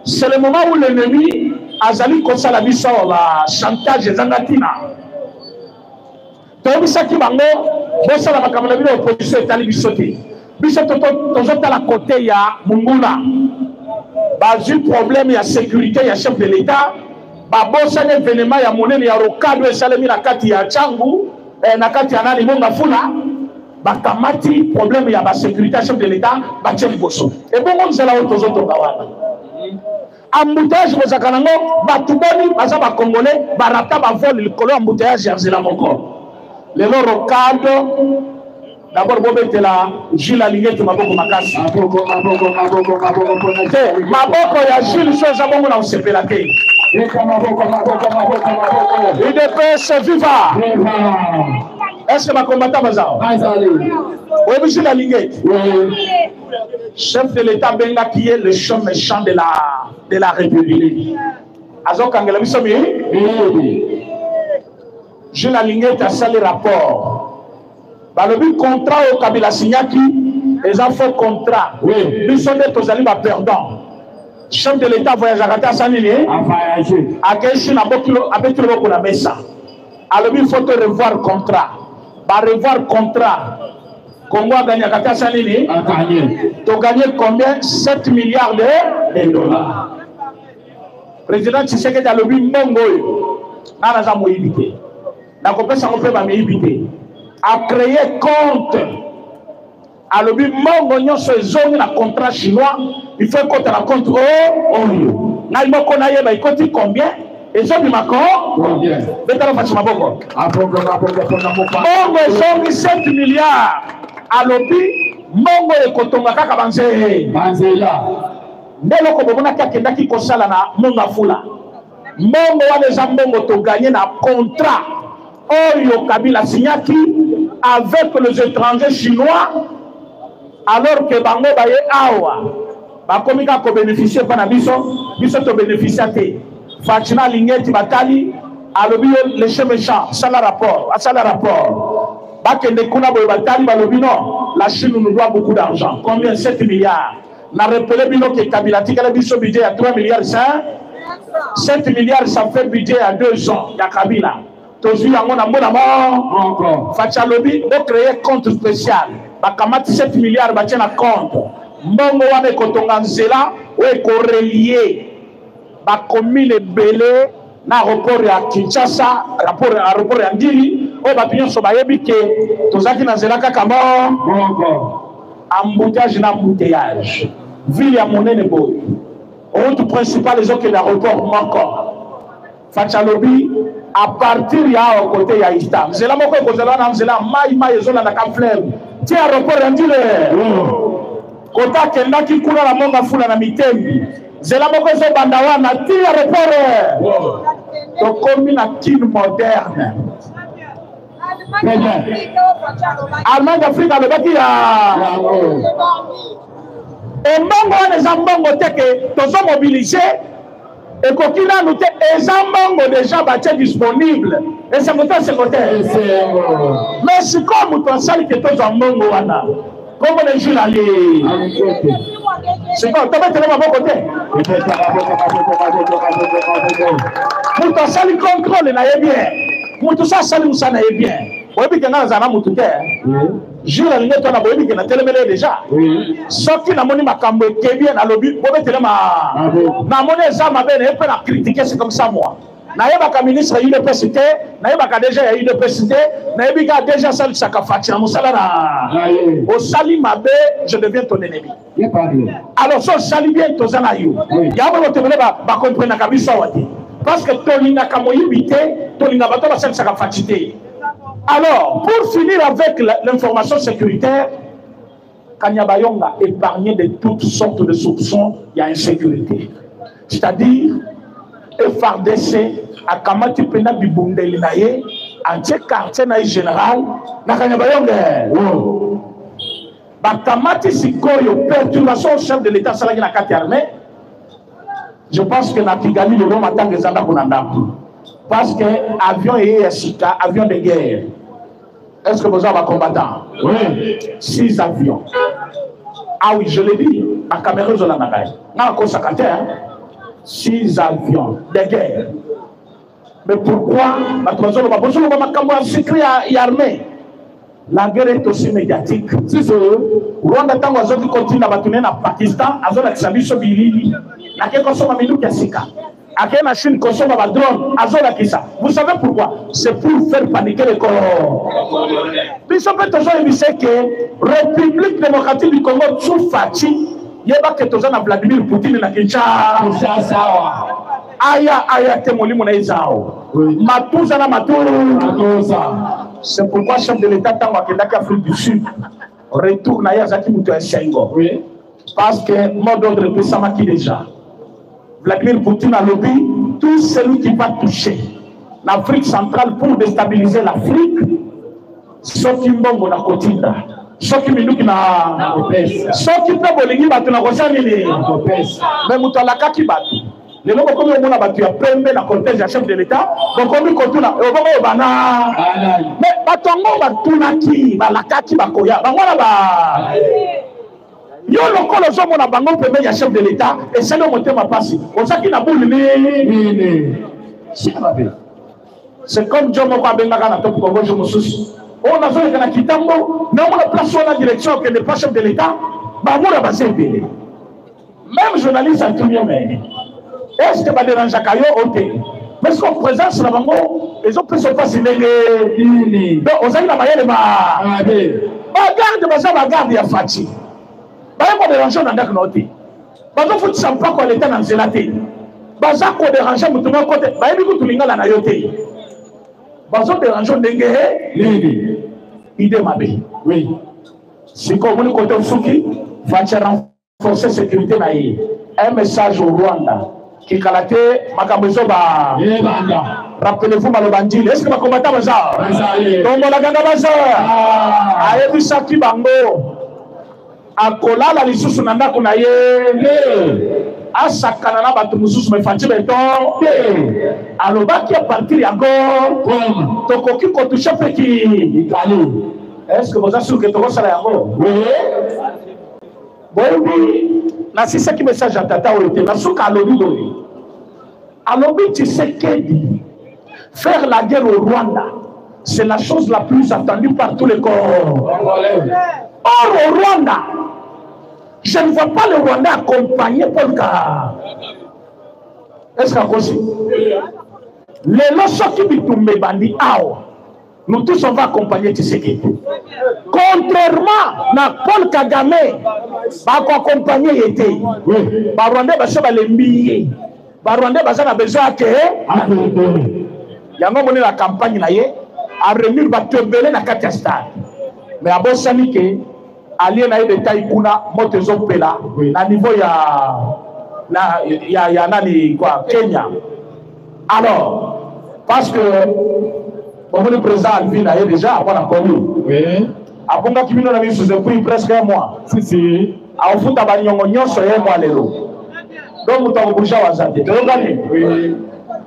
A: c'est le moment où l'ennemi a zali Kosalabiso, chantage et Zangatina. Tobisaki bango bosa la makamana bino opposition etali bisote biso tozota la côté ya Mungula bazu problème ya sécurité ya chef de l'état ba bosa ne événement ya monene ya rokado esalemi na kati ya Changu na kati ya nani monga fula ba kamati problème ya ba sécurité chef de l'état ba tcheli boso et bongo nzela otozoto kawana embouteillage bozakanango batuboni baza ba congolais barata ba vol likolo embouteillage ya zela moko. Les rocades, d'abord, vous la Gilles Aligné qui m'a beaucoup makasi. Maboko ya Gilles, chose à bon, on s'est fait la tête. UDPS viva. Est-ce que ma combattant Bazar? Oui, Gilles Aligné. Chef de l'État Benga qui est le chef méchant de la République. Azok Angela Bissomi. Gilles Aligné a salé rapport. balobi contrat au Kabila signaki les enfants contrat ils sont des tozali ba perdant chef de l'état voyage à sanini a keshi na bokilo abetilo boko na mesa alobi il faut revoir contrat ba revoir contrat Congo a gagné à sanini to gagné combien 7 milliards de dollars. Président Tshisekedi alobi mbongo na za moyibité na kopesa ngo pe ba moyibité a créé compte alobi mbongo nyonso ezongi na contrat chinois il faut compte na compte oyo na moko na yeba ikoti combien ezongi mako combien betala fatima boko mbongo ezongi 7 milliards alobi mbongo ekotonga kaka banzela ndelo ko bomona kakendaki kosala na monga fula mbongo wana eza mbongo to gagné na contrat oyo Kabila signaki avec les étrangers chinois alors que bango baye awa bakomi ka ko bénéficier pa na biso to bénéficier te Fatina Lingeti batali alobi le chef méchant sala rapport bakende kuna boye batali balobi non la Chine nous doit beaucoup d'argent combien 7 milliards na rappelé bino que Kabila tika la biso budget à 3 milliards 7 milliards ça fait budget à 2 ans ya Kabila tozui yango na mona encore Fatia lobi do créer compte spécial bakamati 7 milliards batie na compte mbongo wana ekotonga nzela o ekorelier bakomine belé na aéroport ya Kinshasa aéroport ya Ndili o bapinyo so bayebi ke tozaki na nzela kaka embouteillage na embouteillage ville ya monene boy route principale les autres l'aéroport encore Fatia lobi à partir ya au côté ya Ista nzela moko ekozela na nzela mai ezola na Cap-Fleuve ti aéroport ya Ndile kota kendaki kuna na monga fula na Mitembi nzela moko ezobanda wana ti aéroport tokomi na kine moderne Allemagne d'Afrique alobaki ya embongo wana eza mbongo teke tozo mobiliser ekoki nanu te eza mbongo déjà batie disponible esengote mais sikoyo moto asali ke tozwa mbongo wana kombo de jule ale sikoyo tobetele maboko te moto asali contrôle na ye bien moto so asali mosala na ye bien oyebi ke nga nazala na motu te jure alingi twana boyebi ke natelemele déjà soki namoni makambo ekebi nalobi bobetelema namoni eza mabe na ye mpe na critiquer c'est comme ça moi nayebaka ministre ya UDPS te nayebaka déjà ya UDPS te nayebi ka déjà asalisaka Fatia mosala na osali mabe je deviens ton ennemi alors so osali bien toza na yo yango botebele bakomprenaka biso awa te parce que tolingaka moyibi te tolinga bato basalisaka Fatia te. Alors, pour finir avec l'information sécuritaire, Kanyabayonga épargné de toutes sortes de soupçons, il y a insécurité. C'est-à-dire, FRDC, à Kamati Pena Bibundeli Naye, entier quartier naï général, na Kanyabayonga. Bakamati Sikoyo, perturbation au chef de l'État Salagi na Kati Armée, je pense que na Kigali, le nom attend les Zanda Kunandapu. Parce que avion et SICA, avion de guerre. Est-ce que vous avez un combattant? Oui. 6 avions. Ah oui, je l'ai dit. À Cameroun, je l'ai dit. 6 avions de guerre. Mais pourquoi? La guerre est aussi médiatique. Si c'est Rwanda, tant que continue à battre à Pakistan, à zone de Bilili, la guerre consomme à Minou Kassika. À la Chine consomme à drone, à zone Kissa. Vous savez pourquoi? C'est pour faire paniquer les corps. Puis ça peut toujours éviter que la République démocratique du Congo, sous Fati, il y a que tous en Vladimir Poutine na Kinshasa. Aya temoli mona izao. Matuza na matuza. C'est pourquoi chef de l'État tant qu'Afrique Afrique du Sud retourne à Yazaki Moutou Senghor. Parce que mot d'ordre peut s'amaki déjà. Vladimir Poutine a lobby tout celui qui va toucher l'Afrique centrale pour déstabiliser l'Afrique. Sauf qui mbongo na kotinda. Sauf qui minuki na sauf qui peut bolingi batu na kosani ni. Mais mutalaka ki batu. Les gens comme on a battu à pembe la cortège du chef de l'État, donc on dit qu'on tourne, on va au bana. Mais batongo batuna ki, balakaki bakoya, bangwana ba. Yo lokolo zo mona bango pembe ya chef de l'État, et c'est le monter ma passe. On sait qu'il n'a pas le c'est comme John Moko Abengaka na top Congo je me soucie. On a fait que Kitambo, mais on a placé la direction qui n'est pas chef de l'État, bah on a basé le même journaliste à tout le monde. Est-ce que va déranger Kayo Oté? Parce qu'en présence la bango, ils ont pu se passer les. Donc on a eu la manière de ma. Garde, ma garde ya Fati. Bah on déranger dans d'accord noté. Bah on faut savoir pas qu'on était dans zélaté. Bah ça qu'on déranger tout le monde côté. Bah il faut tout l'inga na yoté. Bah on déranger ndenge. Idée ma bé. Oui. C'est comme on côté Souki, Fati renforcer sécurité na yé. Un message au Rwanda. Qui kalate makambezo ba rappelez-vous malobandile est-ce que ma combattant baza tombo la ganga baza ayebi saki bango akola la lisusu na ndako na ye asakana na bato mususu mefanti beton alobaki à partir ya go tokoki kotusha pe ki est-ce que vous êtes sûr que tokosala yango oui na sisa ki message à tata oyote na suka alobi boye alobi Tshisekedi faire la guerre au Rwanda c'est la chose la plus attendue par tous les corps. Or au Rwanda je ne vois pas le Rwandais accompagner Paul Kagame. Est-ce que c'est les lois qui bitumbe bandi awa nous tous on va accompagner Tshisekedi. Contrairement à Paul Kagame, va accompagner été. Les Rwandais va les milliers. Les Rwandais va besoin que yango moni la campagne na ye a remis ba tembele na Katastan. Mais abo sani ke allié na de taille kuna motezo pela na niveau ya nani quoi Kenya. Alors parce que le président Alvin a déjà connu. Oui. Abonga qui vient de sous prix presque un mois. Si si. A au ta banyongo nyonso ye moi lelo. Donc mutango bouja wazate. Tu regardes? Oui.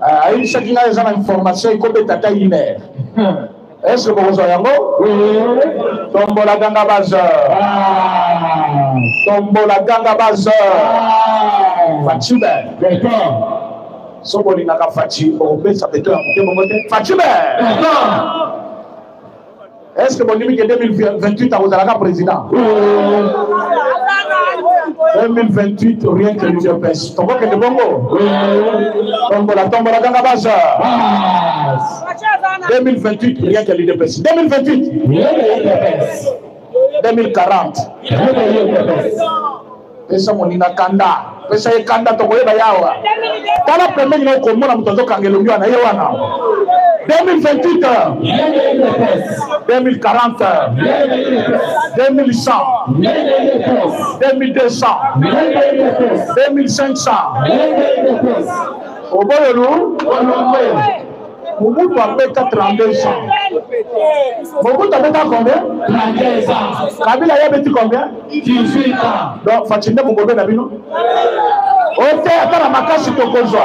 A: Aïe chacun a des informations et comme tata iner. Est-ce que vous avez yango? Oui. Tombo la ganga baza. Tombo la ganga baza. Fatube. D'accord. Soboli na Fati, on peut s'appeler Fatube. Est-ce que mon numéro est 2028 à Ozalaka président? 2028, rien que l'UDPS. Ton que de bongo? Tombe la ganga baza. 2028, rien que l'UDPS. 2028, rien que l'UDPS. 2040, rien que l'UDPS. Pesa monina kanda. Pesa ye kanda tokoyeba yawa. Tala pembe ni ko mona mtozo kangelo myo na yewana. 2028, 2040, 2100, 2200, 2500. Oboyolu, Mobutu a fait 32 ans. Mobutu a fait combien? 32 ans. Kabila a fait combien? 18 ans. Donc, Fatinde Moubobé Nabino? Ok, attends la makasi tokozwa.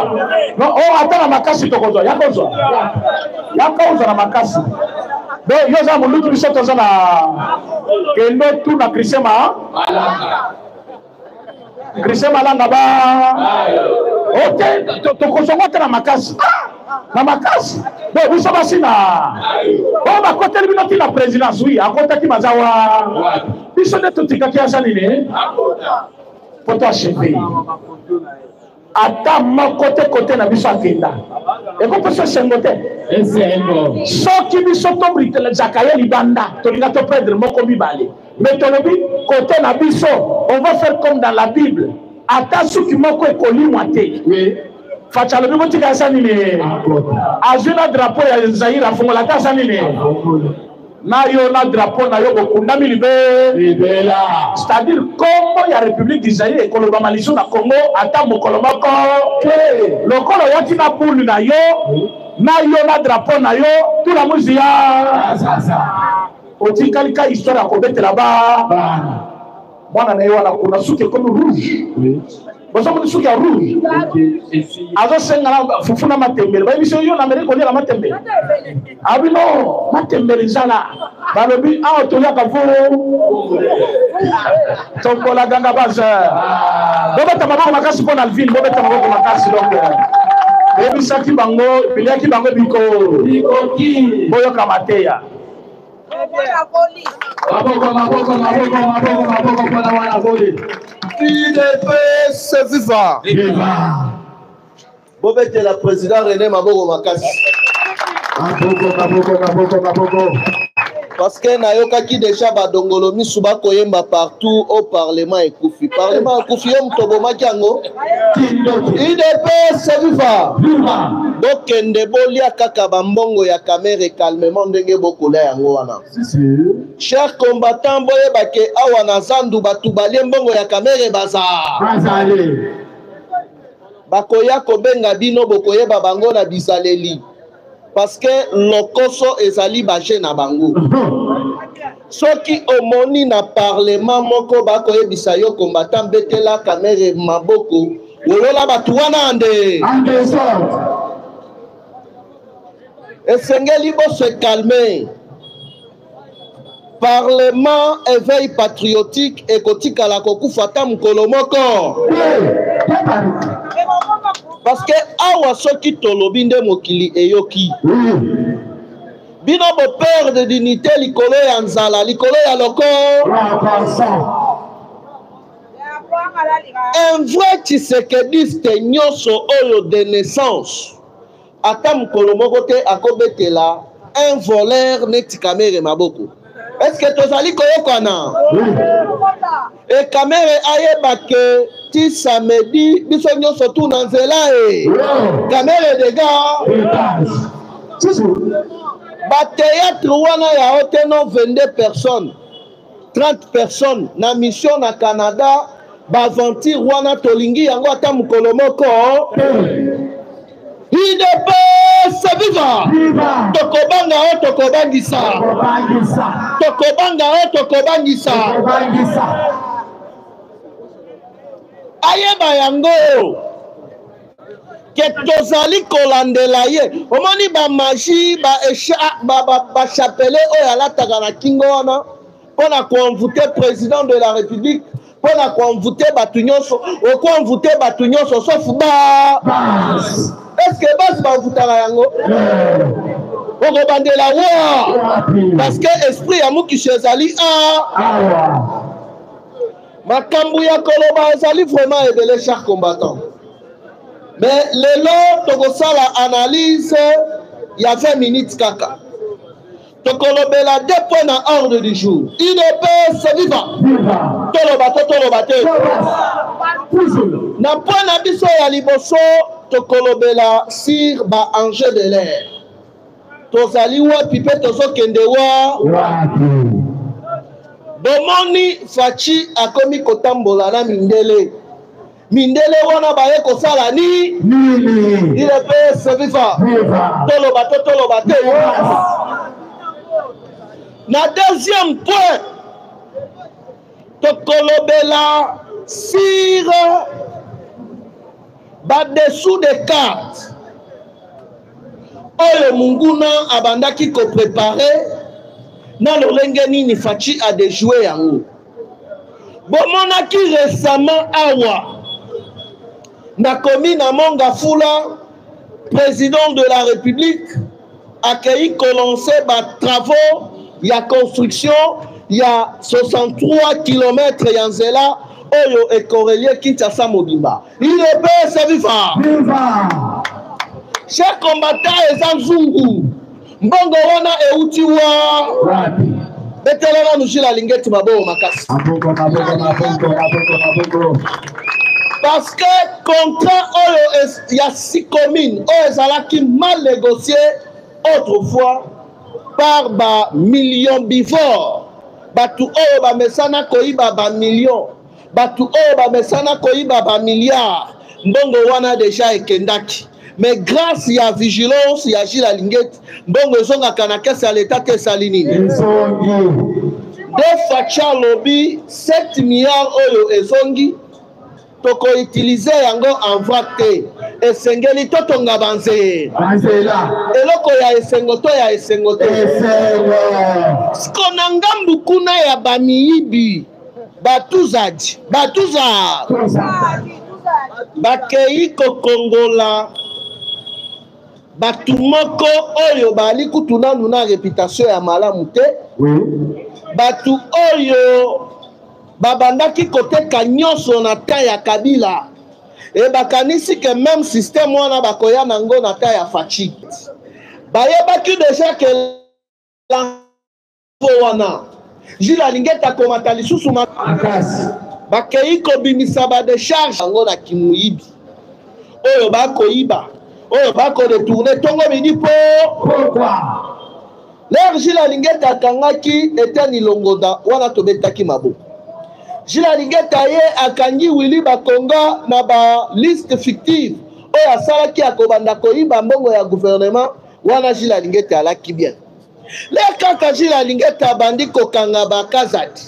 A: Non, oh, attends la makasi tokozwa. Yakozwa. Yakozwa la makasi. Donc, yoza mulutu biso toza na kendo tu na Krisema. Krisema langa ba. Ok, tokozwa ngota na makasi. Na makasi. Donc, biso basi na. Oh, ba kote libino ti na présidence, oui, a kote ki mazawa. Biso de tutika ki asani ne. Poto achever. Ata ma côté na biso akenda. Et qu'on peut se sengote. Soki biso tombi te zakaya libanda, tolinga to prendre moko mibale. Mais tolobi côté na biso, on va faire comme dans la Bible. Ata suki moko ekoli mwate. Oui. Facha lobi motika sani ne. Azuna drapeau ya Zaire afongola ta sani ne. Na yo na drapeau na yo bokundami libela. C'est-à-dire Congo ya République d'Israël et Koloba Maliso na Congo ata mokolo moko lokolo yaki na bulu na yo na drapeau na yo tout la musique otikali ka histoire ko betela ba mwana na yo na kuna suke comme rouge Vous avez dit qu'il y a rouge. Alors, Fufuna Matembele. Bah, monsieur, yo, l'Amérique, on est la Matembele. Ah oui, non, Matembele, Zala. Bah, le but, ah, on a Tombola Ganga Baza. Boba Tamabo Makasi pour la ville, Boba Tamabo Makasi, donc. Et puis, ça qui bango, il y a qui bango Biko. Boyo Kamateya.
C: UDPS viva. Bobette la présidente René Maboko Makasi. Parce que nayoka qui déjà badongolo misuba koyemba partout au parlement ekufi. Parlement ekufi yom toboma kiango. UDPS viva. Donc kende bolia kaka bambongo ya kamere calmement ndenge bokola yango wana. Chers combattants boye bake awa na zandu batu balie mbongo ya kamere baza. Bakoya kobenga bino bokoyeba bango na bisaleli. Parce que lokoso ezali baje na bango. Soki omoni na parlement moko bakoyebisa yo combattant betela kamere maboko. Olola batu wana ande. Esengeli bo se calmer. Parlement éveil patriotique et kotika la kokufata mukolo moko. Parce que awa soki tolobi nde mokili eyoki. Bino bo père de dignité likolo ya nzala, likolo ya loko. Un vrai Tshisekediste nyonso oyo de naissance. Ata mukolo moko te akobetela un voleur neti kamere maboko. Est-ce que tozali koyokana? Et kamere ayeba ke ti samedi biso nyonso tu na nzela e. Kamere de gars. Ba théâtre wana ya hote non 22 personnes. 30 personnes na mission na Canada ba aventure wana tolingi yango ata mukolo moko. UDPS viva. Tokobanga o tokobangisa. Tokobanga o tokobangisa. Ayeba yango ke tozali kolandela ye. Omoni ba magie ba chapele oyo alataka na kingo wana pona konvoute président de la République. Pona konvoute batu nyonso, okonvoute batu nyonso sauf ba. Est-ce que bas ba vutaka yango? Oko bandela wa. Parce que esprit ya mukishi ezali a. Makambu ya koloba ezali vraiment ebele chers combattants. Mais lelo tokosala analyse ya 20 minutes kaka. Tokolobela 2 points na ordre du jour. UDPS viva. Toloba te. Na point na biso ya liboso tokolobela sur ba enjeu de l'air. Tozali wapi pe tozokende wa. Bomoni Fachi akomi kotambola na mindele. Mindele wana baye kosala ni. UDPS viva. Toloba te. Na deuxième point, tokolobela sur dessous des cartes. Oyo munguna abandaki ko préparer na lolenge nini Fachi a déjoué yango. Bomonaki récemment awa na komi na Monga Fula, président de la République accueilli commencé ba travaux. Il y a construction, il y a 63 km yanzela oyo ekorelie Kinshasa Mobimba. Il est bien viva. Chers combattants et Zungu, mbongo wana eutiwa. Betelana nushila lingeti mabo makasi. Parce que contrat oyo il y a 6 communes oyo ezalaki mal négocié autrefois. Par ba million before batu oyo ba mesana koyiba ba million batu oyo ba mesana koyiba ba milliard mbongo wana déjà ekendaki mais grâce ya vigilance ya Gilles Lingeti mbongo ezongaka na kese ya l'état te esali nini de Facha lobi 7 milliards oyo ezongi toko utiliser yango en vrai te esengeli totonga banze eloko ya esengo to ya esengo te sikona ngambu kuna ya bamiyibi batuza bakei kokongola batu moko oyo bali kutuna nuna réputation ya malamu te batu oyo babandaki koteka nyonso na ta ya Kabila e bakanisi ke même système wana bakoya nango na ta ya Fachi bayebaki déjà ke wana Jules Alingeta komata lisusu makasi bakei kobimisa ba décharge yango na kimuyibi oyo bakoyiba oyo bakodetourne tongo bidi pourquoi l'air Jules Alingeta akangaki Etienne Longoda wana tobetaki maboko Jules Alingeta ye akangi Willy Bakonga na ba liste fictive oyo asalaki akobanda koyiba mbongo ya gouvernement wana Jules Alingeta alaki bien l'air kaka Jules Alingeta bandi kokanga bakazati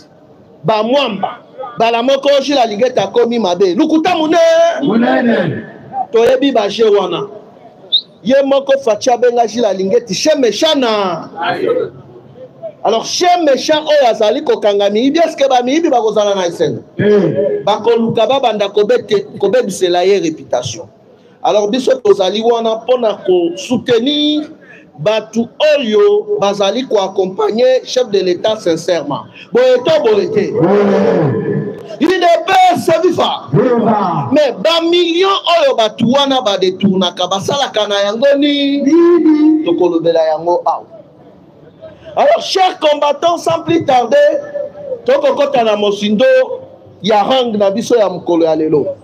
C: bamwamba bala moko Jules Alingeta komi mabe lukuta munene toyebi baje wana ye moko Facha benga Jules Alingeta chez méchant alors chez méchant oyo azali kokanga miyibi eske bamiyibi bakozala na esengo bakoluka babanda kobebisela ye réputation alors biso tozali wana mpona kosoutenir batu oyo bazali koaccompagner chef de l'état sincèrement boye to boye te UDPS viva mais bamillion oyo batu wana badetournaka basalaka na yango nini tokolobela yango awa. Alors, chers combattants, sans plus tarder, tokokota na mosindo ya rang na biso ya mukolo ya lelo.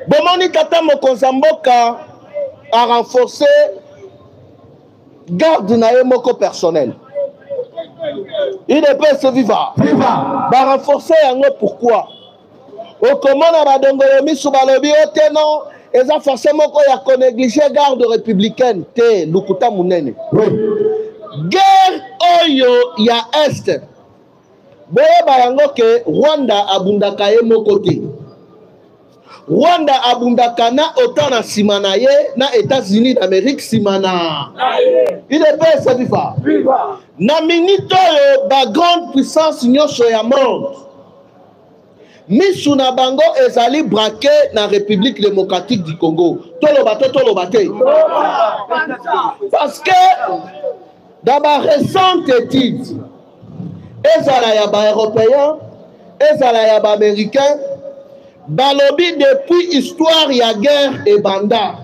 C: Bomoni kata mokonza mboka a renforcé garde na ye moko personnel. UDPS viva. Ba renforcer yango pourquoi? Okomona badongolo misu balobi ote non, eza forcément ko ya ko négliger garde républicaine te lukuta munene. Guerre oyo ya est boyeba yango ke Rwanda abundaka ye moko te. Rwanda abundaka na OTAN na nsima na ye na États-Unis d'Amérique nsima na UDPS viva na minute oyo ba grande puissance nyonso ya monde misu na bango ezali braqué na République démocratique du Congo toloba te parce que dans ma récente étude, ezala ya ba européen, ezala ya ba américain, balobi depuis histoire ya guerre et banda.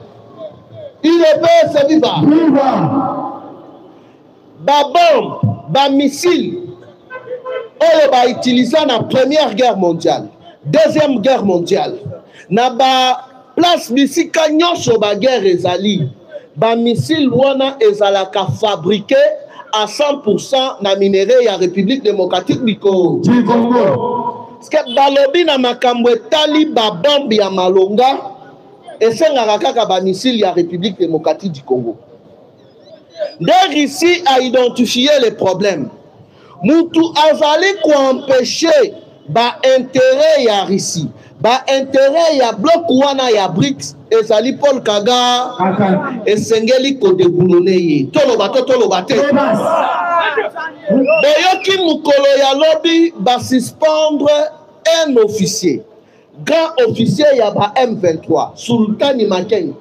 C: Il est se viva. Ba bombe, ba missile, oyo ba utilisé na première guerre mondiale, deuxième guerre mondiale. Na ba place bisika nyonso ba guerre ezali. Ba missile wana ezalaka fabriqué à 100% na minerai ya République démocratique du Congo. Parce que balobi na makambo etali ba bombe ya malonga esengaka kaka ba missile ya République démocratique du Congo. Donc ici a identifié les problèmes. Mutu azali ko empêcher ba intérêt ya Russie. Ba intérêt ya bloc wana ya BRICS ezali Paul Kagame esengeli ko deboulonner ye toloba te boyoki mukolo ya lobi ba suspendre un officier grand officier ya ba M23 Sultani Makenga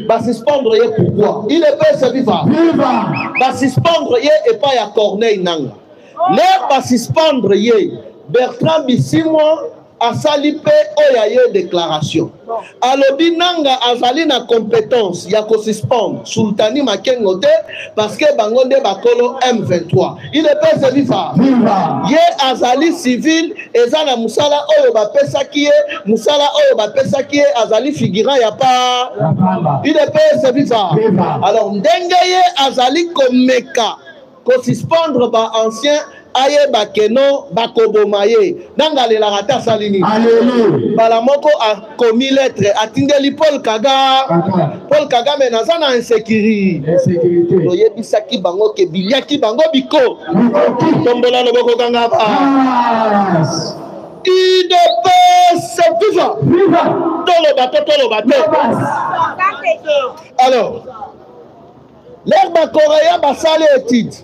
C: ba suspendre ye pourquoi il est pas viva ba suspendre ye et pas ya Corneille Nanga leur ba suspendre ye Bertrand Bisimwa asali pe oya ye déclaration alobi nanga azali na compétence ya ko suspendre Sultani Makenga te parce que bango nde bakolo M23 il est pas viva ye azali civil ezana musala oyo bapesaki ye musala oyo bapesaki ye azali figurant ya pa il est pas viva alors ndenge ye azali komeka ko suspendre ba ancien aye bakeno bakoboma ye nangalela rata salini alléluia bala moko a commis lettre atindeli Paul Kagame naza na insécurité toyebisaki bango ke biliaki bango biko tombola loboko kanga ba il ne peut se viva. Tolo bateau. Alors, l'herbe coréen va saler étude.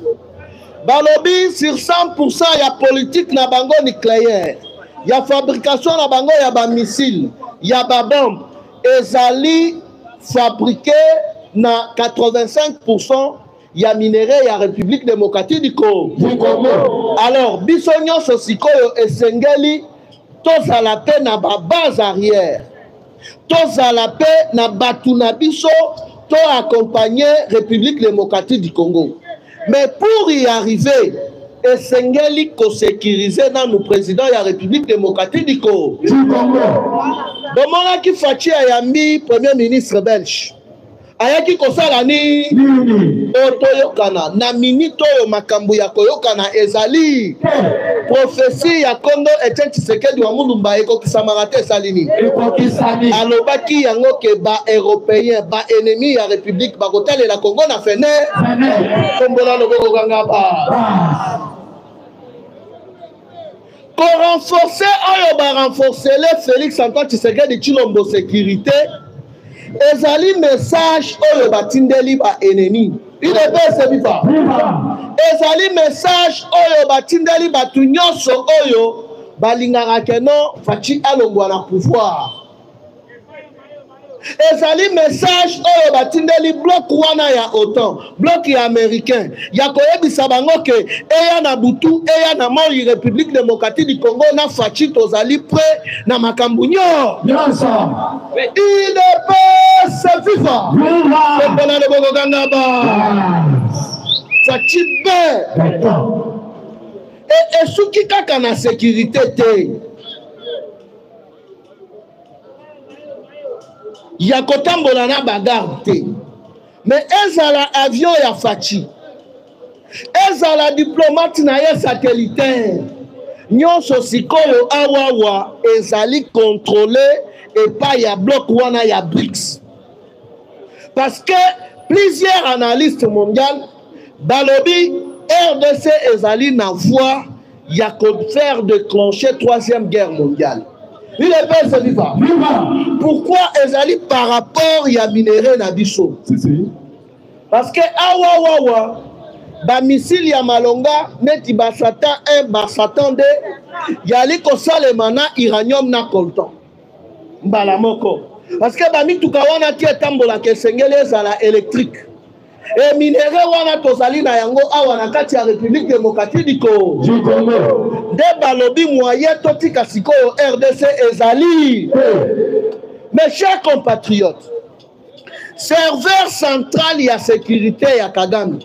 C: Balobi sur 100% il y a politique na bango nucléaire. Il y a fabrication na bango, il y a ba missile, il y a ba bombe. Ezali fabriqué na 85%. Il y a minéré, il y a République démocratique du Congo. Alors, bisognon sosikoyo esengeli tous à la paix na ba base arrière. Tous à la paix na batuna biso to accompagner République démocratique du Congo. Mais pour y arriver, esengeli ko sécuriser dans le président de la République démocratique du Congo. Domona ki Fachi Ayambi, premier ministre belge. Ayaki kosala ni otoyokana na minito yo makambo ya koyokana ezali prophétie ya Congo Etienne Tshisekedi wa Mulumba ekokisama te salini alobaki yango ke ba européen ba ennemi ya république ba kotale la Congo na fene kombola loboko kanga ba ko renforcer oyo ba renforcer le Félix Antoine Tshisekedi Tshilombo sécurité. Ezali message oyo batindeli ba ennemi. Il est bien c'est vivant. Ezali message oyo batindeli batu nyonso oyo balingaka keno Fachi alongwa na pouvoir. Ezali message oyo batindeli bloc wana ya OTAN, bloc ya américain. Ya koyebisa bango ke eya na butu, eya na mori République démocratique du Congo na Fachi tozali prêt na makambu nyo. Il est pas c'est vivant. Kombola de Bogo Gangaba. Fachi be. Et souki kaka na sécurité te. Ya kotambola na bagarre te. Mais ezala avion ya Fachi. Ezala diplomate na ye satellitaire. Nyonso sikoyo awawa ezali contrôlé et pas ya bloc wana ya BRICS. Parce que plusieurs analystes mondiaux balobi RDC ezali na voie ya ko faire déclencher 3e guerre mondiale. Il est bien ce vivant. Pourquoi ezali par rapport à minéré na biso? Parce que awawawa ba missile ya malonga neti ba Satan 1 ba Satan 2 yali ko salema na uranium na coltan mbala moko. Parce que ba mituka wana ti etambola ke sengele ezala électrique. Et minéré wana tozali na yango awa na kati ya République démocratique du Congo. De balobi moyen totika sikoyo RDC ezali. Mes chers compatriotes, serveur central ya sécurité ya Kagame.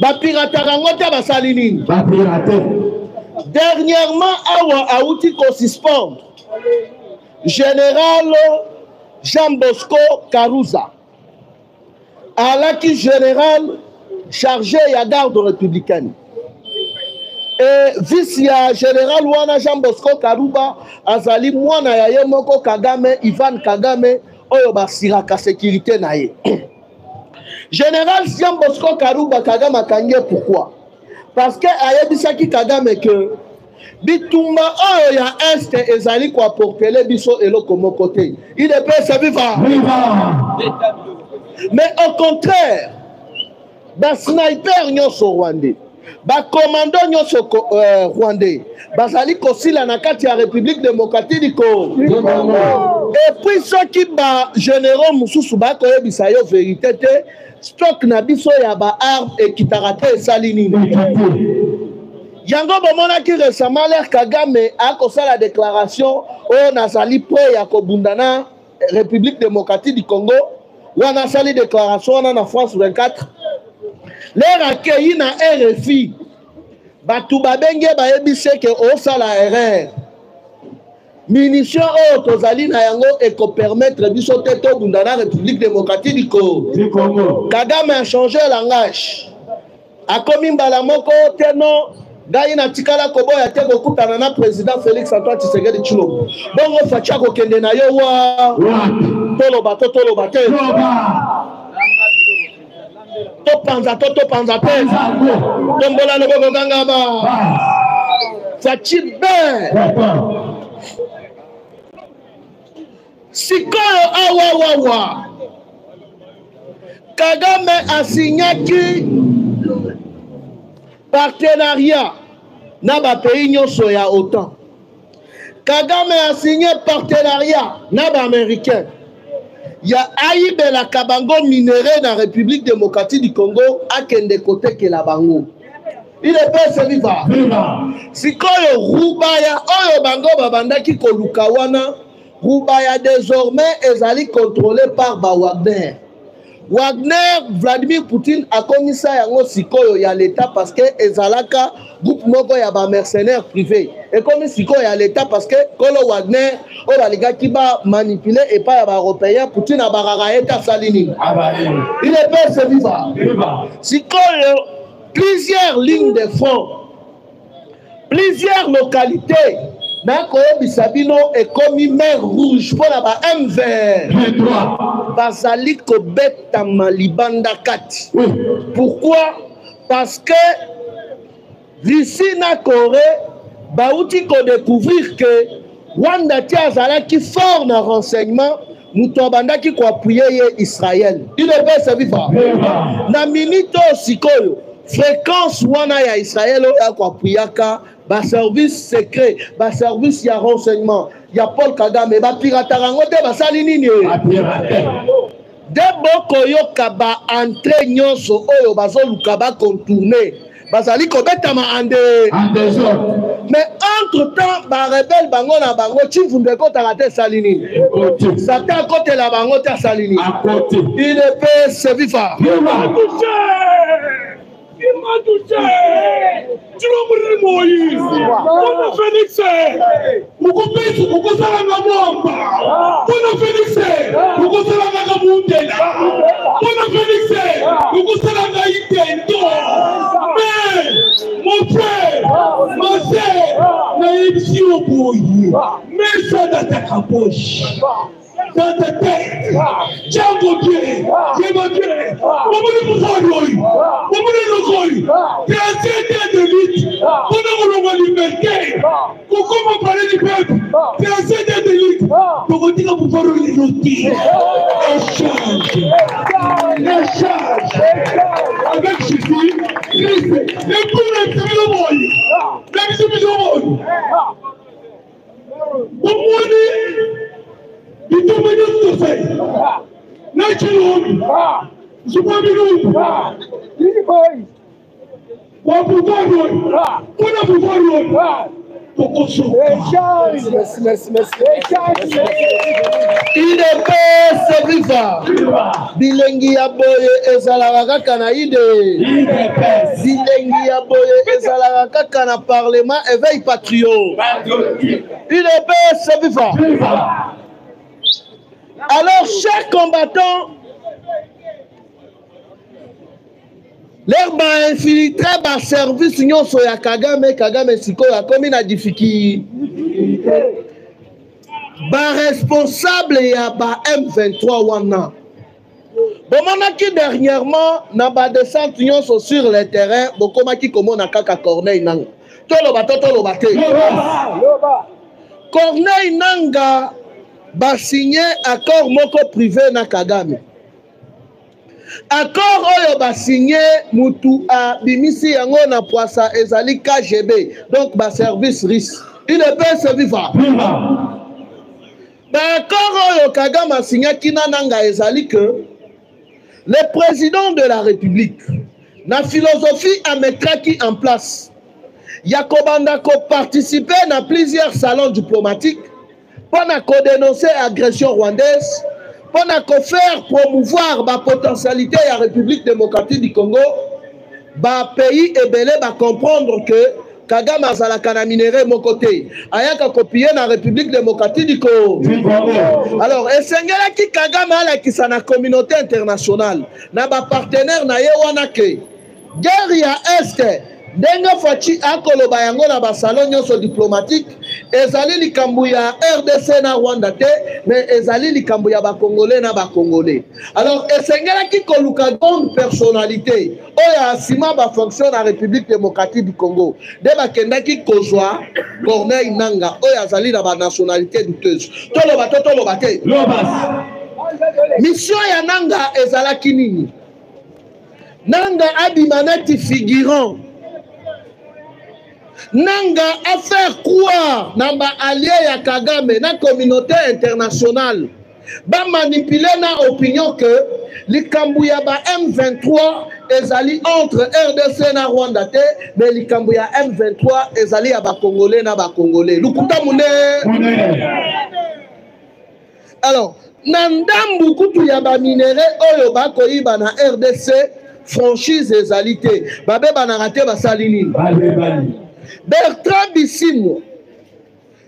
C: Ba pirate rangote basali nini? Ba pirate. Dernièrement awa auti ko suspendre Général Jean Bosco Karouza. Alaki général chargé ya garde républicaine. Et vice ya général wana Jean Bosco Karouba azali mwana ya ye moko Kagame Ivan Kagame oyo basiraka sécurité na ye. Général Jean Bosco Karouba Kagame akangie pourquoi? Parce que ayebisaki Kagame que bitumba oyo ya est ezali ko apporter biso eloko moko te. Il est pas sa vivant. Mais au contraire, ba sniper nyonso rwandais, ba commando nyonso rwandais, bazali kosila na kati ya République démocratique du Congo. Et puis ceux qui ba généraux mususu ba koyebisa yo vérité te, stock na biso ya ba arme et kitarate salini. Yango bomona ki récemment l'air Kagame a kosala la déclaration o nazali prêt ya kobundana République démocratique du Congo. Wana sali déclaration na France 24. Les accueillis na RFI. Batu babenge bayebise ke o sala erreur. Munition o tozali na yango et ko permettre biso te to bundana République démocratique du Congo. Kagame a changé le langage. A komi mbala moko teno gai na tikala koboya te kokutana na président Félix Antoine Tshisekedi Tshilombo. Bongo facha ko kende na yo wa toloba te. To panza te. Tombola no boko ganga ba. Fachi be. sikoyo awawawa Kagame a signé partenariat na ba pays nyonso ya OTAN. Kagame a signé partenariat na ba américain. Ya aïbe la kabango minéré na République démocratique du Congo akende côté que la bango. Il est pas se viva. Sikoyo Rubaya oyo bango babandaki koluka wana Rubaya désormais ezali contrôlé par ba Wagner. Wagner, Vladimir Poutine a commis ça yango sikoyo ya l'État parce que ezalaka groupe moko ya ba mercenaires privés. Et comme sikoyo ya l'État parce que kolo Wagner o baliga ki ba manipuler et pas ya ba européen Poutine a barara eta salini. Il est pas se vivre. Sikoyo plusieurs lignes de front, plusieurs localités. Nakoyebi Sabino est commis mer rouge pour la M20. Bazali kobeta malibanda kati. Pourquoi? Parce que Russie na Corée bauti ko découvrir que Wanda Tiazala qui fort na renseignement mutobanda qui ko appuyer Israël. Il est bien servi par. Na minito sikoyo fréquence wana ya Israël ya ko appuyaka ba service secret, ba service ya renseignement, ya Paul Kagame, ba piratarango te ba sali nini? Deboko yoka ba entrée nyonso oyo bazoluka ba contourner, bazali kobeta ma ande. Mais entre-temps, ba rebelle bango na bango chimfunde ko tarate salini. Satan côté la bango ta salini. Il est peut se vivre.
A: Il m'a touché. Tu vas mourir Moïse. Mon Félix. Pourquoi ça la bomba? Mon Félix. Pourquoi ça la gamundela? Mon Félix. Pourquoi ça la gaïtendo? Mais mon frère, ma sœur, naïbsi au boy. Mais ça d'attaque à poche. Dans ta tête, tiens mon pied, j'ai mon pied, mon tu as été de lutte, on a liberté, pourquoi on parler du peuple, tu as été de lutte, pour dire qu'on peut le noter, échange, avec Jésus, Christ, et pour les monde, il tombe de fait. Naturellement, je crois que nous.
C: Il est pas vivant. Bilengi ya boye ezalaka kaka na ide. Bilengi ya boye ezalaka kaka na parlement éveil patriote. Il est pas vivant. Alors, chers combattants, leur ba infiltré ba service nyonso ya Kagame sikoyo akomi na difficulté. Ba responsable ya ba M23 wana. Bomonaki dernièrement na ba descente nyonso sur le terrain bokomaki komona kaka Corneille Nanga. Toloba te. Corneille Nanga ba signé accord moko privé na Kagame. Accord oyo ba signé mutu a bimisi yango na poisa ezali KGB, donc ba service russe. Il est pas se vivre. Ba accord oyo Kagame a signé kina nanga ezali que le président de la République na philosophie a mettraki en place. Yakobanda ko participer na plusieurs salons diplomatiques pour dénoncer l'agression rwandaise, pour faire promouvoir la potentialité de la République démocratique du Congo, le pays est belé va comprendre que Kagame a la minéré mon côté. Ayaka copier la République démocratique du Congo. Alors, et c'est qui Kagame a qui sa communauté internationale, na ba partenaire na yewanake. Guerre ya est ndenge faci akoloba yango na basalon nyonso diplomatique ezali likambo ya RDC na Rwanda te mais ezali likambo ya bakongolais na bakongolais. Alors esengelaki koluka grande personnalité oyo asima bafonction na République démocratique du Congo nde bakendaki kozwa Corneille Nangaa oyo azali na banationalité douteuse. Toloba te mission ya Nangaa ezalaki nini? Nangaa abima neti figurant. Nangaa a fait croire na ba allié ya Kagame na communauté internationale ba manipuler na opinion que likambu ya ba M23 ezali entre RDC na Rwanda te mais likambu ya M23 ezali ya ba Congolais na ba Congolais. Lukuta mune. Alors na ndambu kutu ya ba minéré oyo ba koyiba na RDC franchise ezali te babe banarate basali nini? Bertrand Bisimwa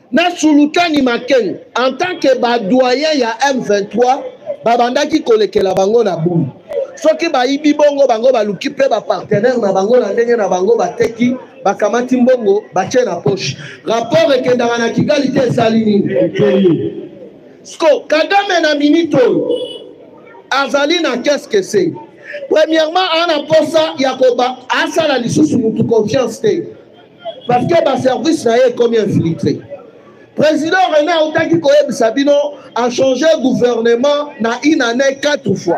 C: na Sultani Makenga en tant que doyen ya M23 babandaki kolekela bango na boum. Soki bayibi bongo bango baluki pe ba partenaire na bango na ndenge na bango bateki bakamati mbongo batie na poche. Rapport ekendaka na Kigali te esali nini? Sko Kagame na minito azali na qu'est-ce que c'est? Premièrement ana posa yakoba asala lisusu mutu confiance te. Parce que le service n'a combien infiltré. Président René Aoutaki Koyeb Sabino a changé le gouvernement dans une année 4 fois.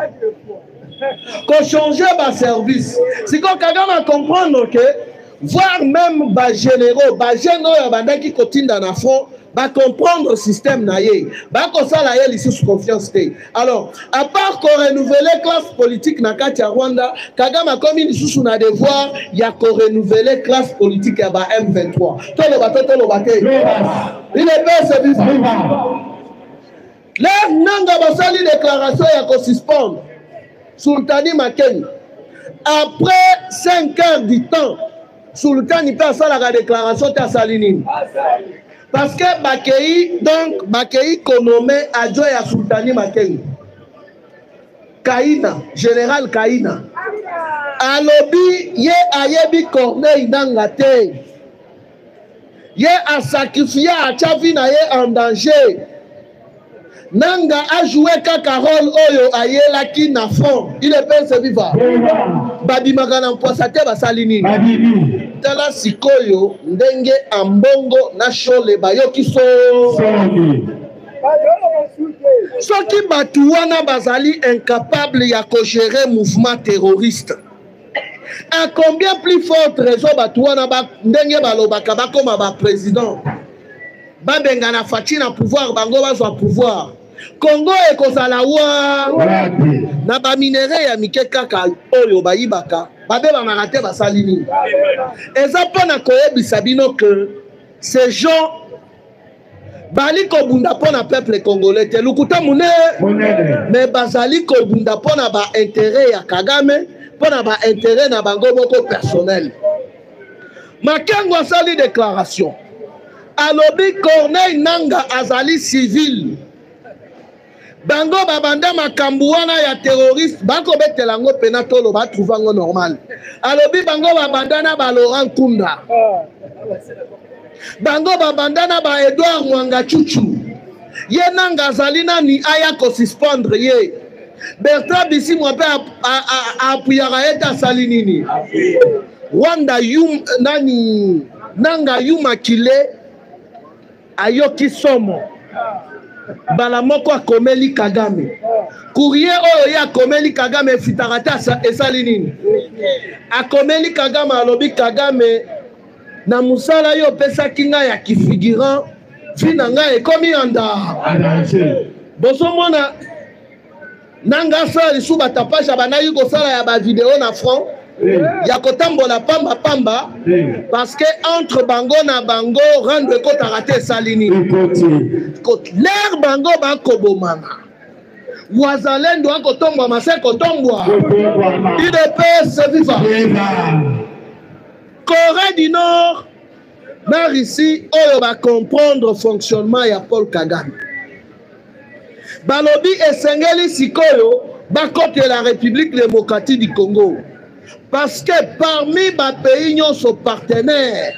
C: Qu'on change le service. C'est qu'on a comprendre que, voire même les généraux, les généraux qui continuent dans le fond, va comprendre le système naïe, va consolider ici sous confiance. Alors, à part qu'on renouvelle la classe politique na Katia Rwanda, Kagame a commis une sous na devoir, il y a qu'on renouvelle la classe politique à M23. Tout le bateau. Il est bien service. Là, Nangaa basali déclaration ya ko suspendre. Sultani Makenga. Après 5 heures du temps, Sultani peut faire la déclaration de Salinine. Parce que Bakei Konome a joué à Sultani Makenga. Kaina, général Kaina. A lobby, ye ayebi Corneille Nangaa te. Ye a sacrifié à Tchavina ye en danger. Nangaa a joué Kakarol Oyo ayelaki na fond. Il est bien se vivant. Babi Magana Mpoisate Basalini. Tala sikoyo ndenge ambongo na shole bayoki so. Soki batu wana bazali incapable ya ko gérer mouvement terroriste. À combien plus forte raison batu wana ndenge balobaka bakoma ba président. Babenga na fachi na pouvoir bango bazwa pouvoir. Congo ekozala wa na ba minéré ya mike kaka oyo bayibaka babe ba marate basali nini. Eza pona koyebisa bino que ces gens bali kobunda pona peuple congolais te lukuta mune mais bazali kobunda pona ba intérêt ya Kagame pona ba intérêt na bango moko personnel. Makenga asali déclaration alobi Corneille Nangaa azali civil. Bango babanda makambu wana ya terroriste bako betela ngo pena tolo ba trouva ngo normal. Alobi bango babanda na ba Laurent Kunda. Bango babanda na ba Edouard Mwanga Chuchu. Ye Nangaa azali ni aya ko suspendre ye. Bertrand Bisimwa pe apuyaka eta sali nini. Rwanda yum nani Nangaa yuma kile ayoki somo. Bala moko akomeli Kagame. Courrier oyo ya akomeli Kagame fitarata esali nini. Akomeli Kagame alobi Kagame na musala yo pesa kinga ya kifigurant fina nga ekomi anda. Boso mona Nangaa sa lisu batapasha banayi kosala ya ba video na front. Ya kotambola pamba parce que entre bango na bango rendre compte raté salini l'air bango ba kobomana wazalendo akotombwa maseko tombwa IDPS viva Corée du Nord na Russie oyo ba comprendre fonctionnement ya Paul Kagame balobi esengeli sikoyo ba côté la République démocratique du Congo. Parce que parmi les pays qui sont partenaires,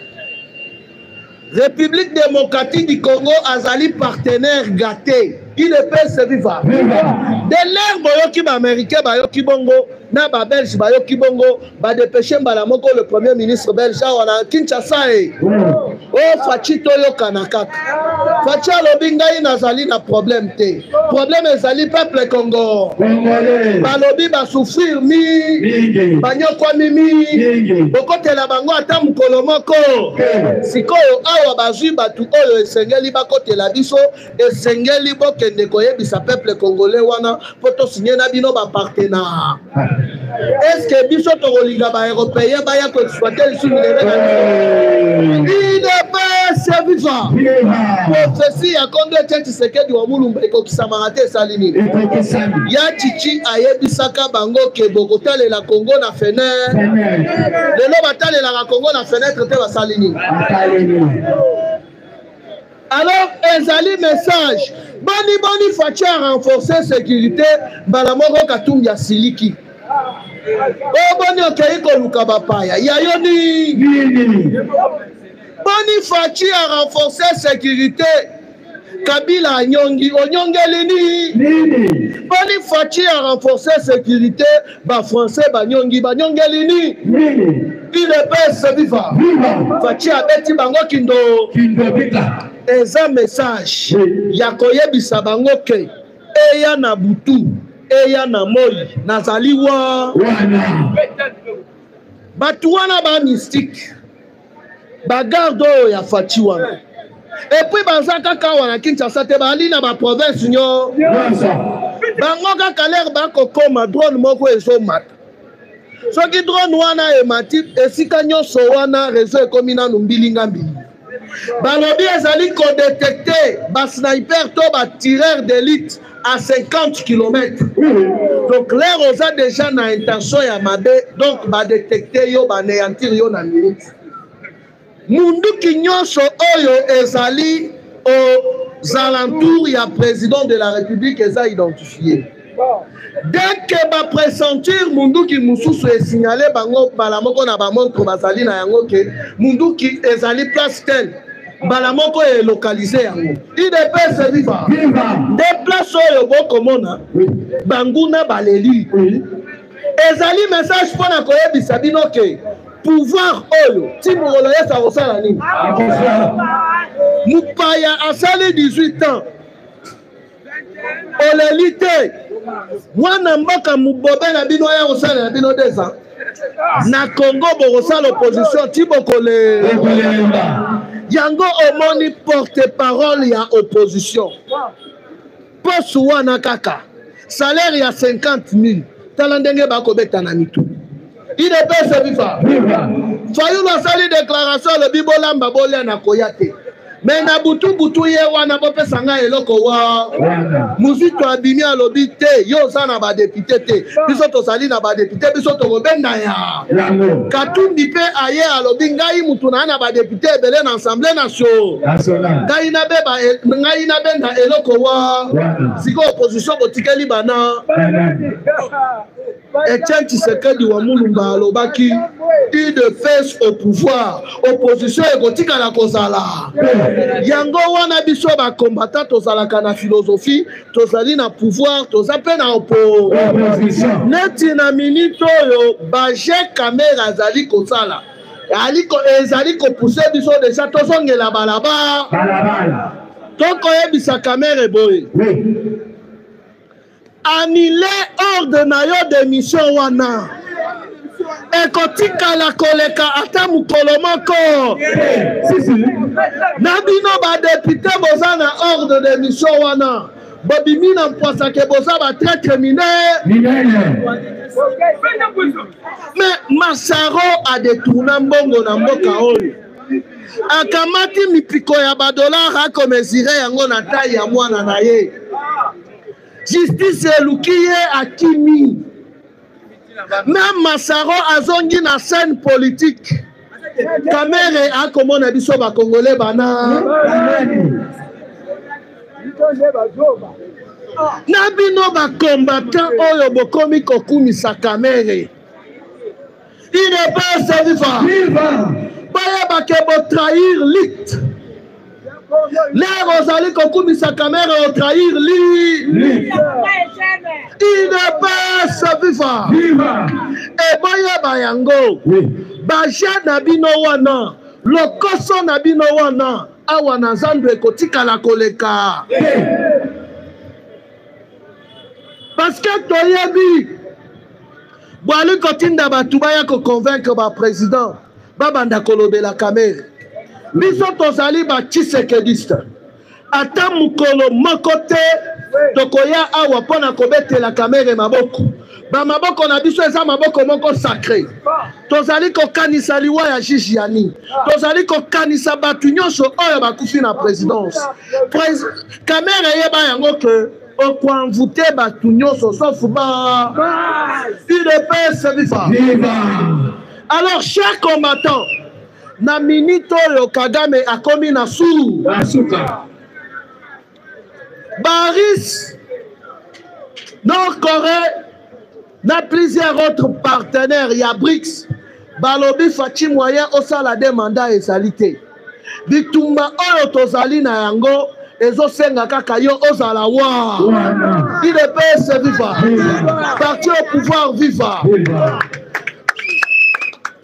C: République démocratique du Congo azali partenaire gâté. Il ne peut se vivre. De l'air boyoki ba américain bayoki bongo na ba belge bayoki bongo ba dépêcher mbala moko le premier ministre belge wana Kinshasa e. Oh Fachi toyo kanaka. Fachi alobi ngai nazali na problème te. Problème ezali peuple Congo. Balobi ba souffrir mi banyokwa mimi. Bokotela bango ata mukolo moko. Sikoyo awa bazwi batu oyo esengeli bakotela biso esengeli bokende koyebisa peuple congolais wana poto signer na bino ba partenaire. Est-ce que biso tokolinga ba européen baya ko exploiter sur le il ne peut se vivre. Prophétie ya Kondo Tchéti Sekedi wa Mulumba ekokisama te salini. Ya Chichi ayebisaka bango ke bokotale la Congo na fenêtre. Lelo batale la Congo na fenêtre te basalini. Alors, ezali message. Boni Fachi a renforcé sécurité. Balamoko Katum ya Siliki. Oh, boni okei koluka bapaya. Yayoni. Boni Fachi a renforcé sécurité. Kabila Anyongi. Onyongelini. Boni Fachi a renforcé sécurité. Ba français Banyongi. Banyongelini. Il ne peut se vivre. Fachi a beti bango kindo. Eza message ya koyebisa bango ke eya na butu eya na moi nazali wa batu wana ba mystique bagarde oyo ya Fachi wana et puis baza kaka wana Kinshasa te bali na ba province nyo bango kaka ler bakokoma drone moko ezomata soki drone wana emati esika nyonso wana réseau ekomi nanu mbilinga mbili. Balobi ezali ko détecter ba sniper to ba tireur d'élite à 50 km. Donc l'air osa déjà na intention ya mabe donc ba détecter yo ba néantir yo na minute. Mundu kinyonso oyo ezali aux alentours ya président de la République eza identifié. Dès que ba pressentir mundu ki mususu e signaler bango balamoko na ba montre bazali na yango ke mundu ki ezali place tel balamoko e localisé yango il peut se vivre des places oyo bokomona banguna baleli ezali message pona koyebisa bino ke pouvoir oyo ti mokolo yesa kosala nini mupaya asali 18 ans oleli te mwana mboka mubobe na bino ya kosala na bino 2 ans na Congo bokosala opposition ti bokole yango omoni porte-parole ya opposition poste wana kaka salaire ya 50 000 tala ndenge bakobeta na mitu il ne peut se vivre Fayulu asali déclaration le bibolamba bolia na koyate mais na butu ye wana bopesa nga eloko wa muzito abimi alobi te yo za na ba député te biso tozali na ba député biso tokobenda ya Katumbi pe aye alobi ngai mutu na ba député ebele na assemblée nationale ngai na benda eloko wa siko opposition botikeli bana Etienne Tshisekedi wa Mulumba alobaki il de face au pouvoir opposition ekotika la kozala yango wana biso ba combattant tozalaka na philosophie tozali na pouvoir tozape na opposition neti na minute oyo baje caméra azali kozala ezali kopousser biso déjà tozongela balabala tokoyebisa caméra boye annuler ordre na yo de mission wana ekotikala koleka ata mukolo moko na bino badepute boza na ordre de mission wana bobimi na mpwasa ke boza batraître mineur mais Masaro adetourna mbongo na mboka oyo akamati mipiko ya badolar akomesire yango na tai ya mwana na ye justice eluki ye akimi même Masaro azongi na scène politique Kamere akomona biso ba Congolais bana na bino ba combattant oyo bokomi kokumisa Kamere Il ne peut se vivre. Bayeba ke bo trahir lit. L'air osali kokumi sa caméra au trahir lit. Il ne peut se vivre. Et bayeba yango. Baja nabino wana. Lokoso nabino wana. Awa na zando ekotika la koleka. Parce que toyebi. Boali kotinda batubaya ko convaincre ba président. Babanda kolobe la caméra. Biso tozali ba Tshisekediste. Ata mukolo mokote tokoya awa pona kobete la caméra maboko. Ba maboko na biso eza maboko moko sacré. Tozali ko kanisa liwa ya Jijiani. Tozali ko kanisa batu nyonso oyo bakufi na présidence. Caméra yeba yango ke okoanvute batu nyonso sauf ba. Il ne peut se vivre. Alors, chers combattants, na minito yo Kagame a commis na sou. Baris, Nord-Corée, na plusieurs autres partenaires, il y a BRICS, Balobi Fachi moyen au salade mandat et salité. Bitumba oyo tozali na yango, ezo senga kaka yo ozala wa. Il ne peut se vivre. Parti au pouvoir vivre.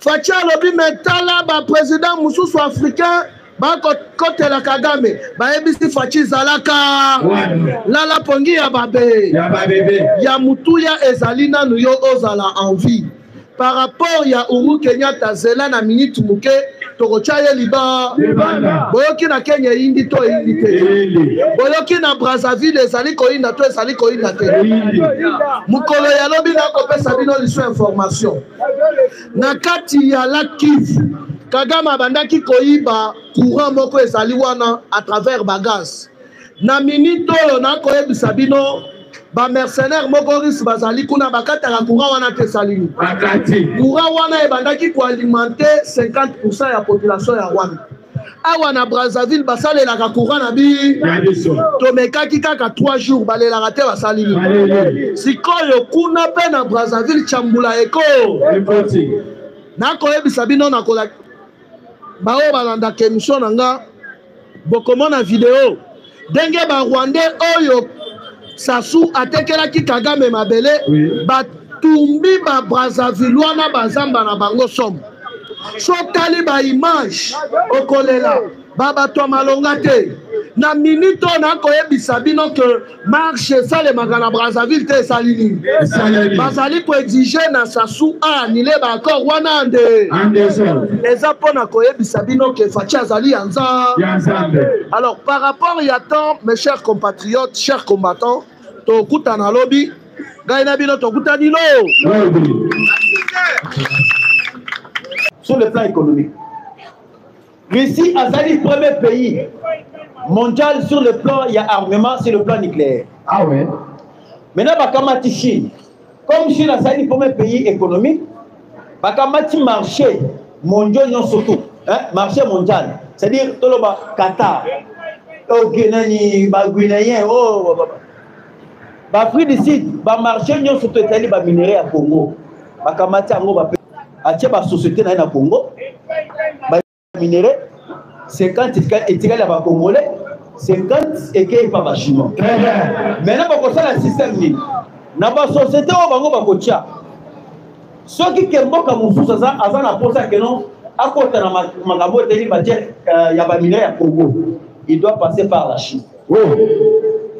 C: Fachi alobi metala ba président mususu africain ba kote la Kagame ba ebisi Fachi zalaka lala pongi ya babe ya mutuya ezalina nuyo ozala envie par rapport ya Uhuru Kenyatta zela na minute muke tokochaye liba boyoki na Kenya indi to indi te boyoki na Brazzaville ezali koinda to ezali koinda te mukolo ya lobi na kopesa bino liso information na kati ya la Kivu Kagame abandaki koyiba courant moko ezali wana à travers bagaz na minute oyo na koyebisa bino ba mercenaire moko ris bazali kuna bakataka courant wana te salini courant wana ebandaki ko alimenter 50% ya population ya Rwanda awa na Brazzaville basalelaka courant na bi tomekaki kaka 3 jours balelaka te basalini sikoyo kuna pe na Brazzaville chambula eko na koyebisa bino na kola bao balanda émission nanga bokomona vidéo denge ba Rwandais oyo Sassou atekelaki Kagame mabele batumbi ba Brazzaville wana bazamba na bango somme so tali ba image okolela baba to malonga te na minute na koyebisa bino que marche sale magana Brazzaville te salini bazali ko exiger na Sassou a annulé ba accord wana ande eza pona koyebisa bino que Fachi azali yanza. Alors par rapport ya temps mes chers compatriotes chers combattants to kuta na lobby gaina bino to kuta dilo
D: sur le plan économique. Russie azali le premier pays mondial sur le plan, il y a armement sur le plan nucléaire.
E: Ah ouais.
D: Maintenant, Bakamati Chine. Comme Chine azali le premier pays économique, Bakamati marché mondial non surtout, hein, marché mondial. C'est-à-dire tout le Qatar, au Guinéen, Guinéen, oh, Afrique du Sud, marché non surtout Italie, minerai à Congo. Bakamati ango ba atie ba société na Congo. Minerai 50 étiquettes à Congolais, 50 équipes par Chinois. Maintenant, on a un système. Dans la société, on va coacher. Ceux qui ont un moussou, ça a posé que non, à côté de la minerai à Congo, il doit passer par la Chine.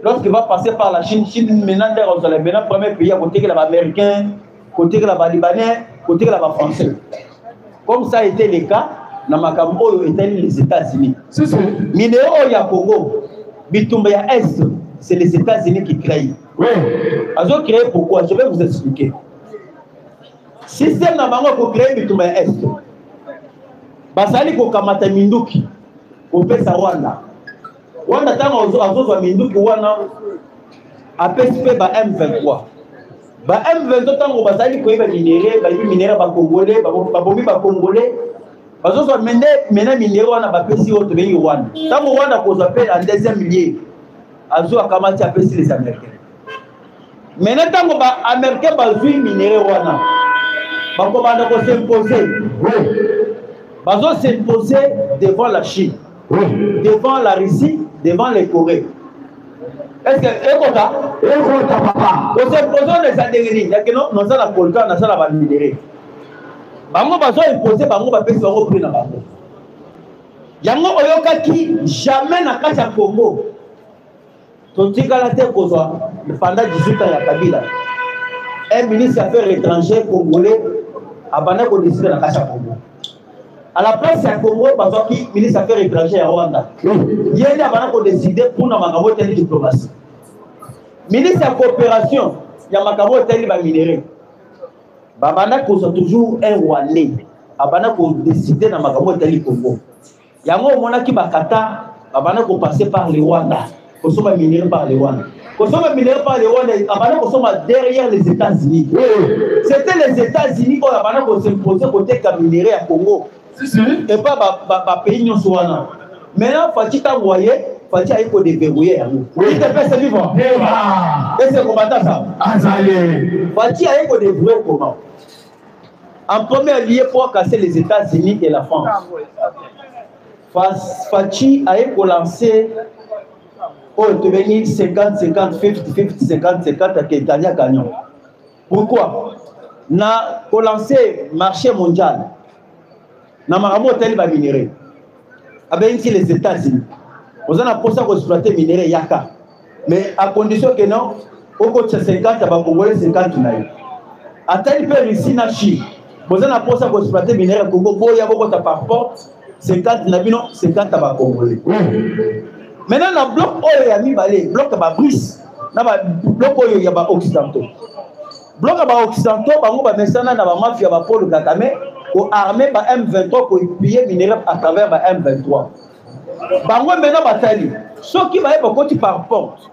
D: Lorsqu'il va passer par la Chine, Chine maintenant, le premier pays à côté de l'Américain, côté de la Libanais, côté de la Français. Comme ça a été le cas. Na makambo était les États-Unis. Minéraux ya Congo, bitumba ya Est, c'est les États-Unis qui créent.
E: Oui.
D: Ils ont créé pourquoi? Je vais vous expliquer. Système na bango pour créer bitumba ya Est. Basali ko kamata minduki, ko pesa Rwanda. Rwanda tango azozwa minduki wana APSP ba M23. Ba M23 tango basali ko yeba minéraux, ba minéraux ba Congolais, ba bombi ba Congolais. Parce que maintenant, minéraux on a bapesi au pays Rwanda. Tant que Rwanda qu'on appelle en deuxième millier, Azo a commencé à péter les Américains. Maintenant, tant que les Américains ont vu minéraux Rwanda, bakobanda ko s'imposer. Bazo s'imposer devant la Chine, devant la Russie, devant les Corées. Est-ce que ekota papa ko s'imposer les adengeni ya que non nous la volcan na sala ba minéré. Bango bazo imposer bango ba pesi bango prix na bango. Yango oyokaki jamais na kati ya Congo. Totikala te kozwa pendant 18 ans ya Kabila. Un ministre des Affaires étrangères congolais a banné qu'on décide dans la Cacha Congo. À la place du Congo, parce que le ministre des Affaires étrangères à Rwanda, il y a banné qu'on décide pour nous faire une diplomatie. Ministre de la coopération, il y a un minéré. Babana qu'on toujours un Rwandais. Babana qu'on décide dans la Congo. Il y a un moment qui va Qatar, babana qu'on passe par le Rwanda, qu'on soit minéré par le Rwanda. Qu'on soit minéré par les Rwandais, qu'on soit derrière les États-Unis. C'était les États-Unis qui s'imposaient côté minéré à Congo. Et pas pays non souvent. Maintenant, faut-il t'envoyer, faut-il aller pour déverrouiller. Oui, t'es fait vivant. Et c'est comment ça? Faut-il aller pour déverrouiller comment? En premier lieu, pour casser les États-Unis et la France. Faut-il aller pour lancer. Oh, tu veux 50-50, 50-50, 50-50 avec l'Italien gagnant. Pourquoi? Pour lancer le marché mondial, na maramo tel va minérer. Avec les États-Unis, vous en avez pour ça pour exploiter minérer yaka. Mais à condition que non, au coût de 50, va Congolais 50 naïs. À tel peu ici na Chine, vous en avez pour ça pour exploiter minérer Congo, boya beaucoup de par porte 50 naïs, non 50 va Congolais. Maintenant, le bloc oyo ya mibale, bloc ba bris, na ba bloc oyo ya ba occidentaux. Bloc ba occidentaux, bango ba mesana na ba mafia ba Paul Kagame, ko armé ba M23 ko piller minéral à travers ba M23. Bango maintenant batali. Ce qui va être côté par porte,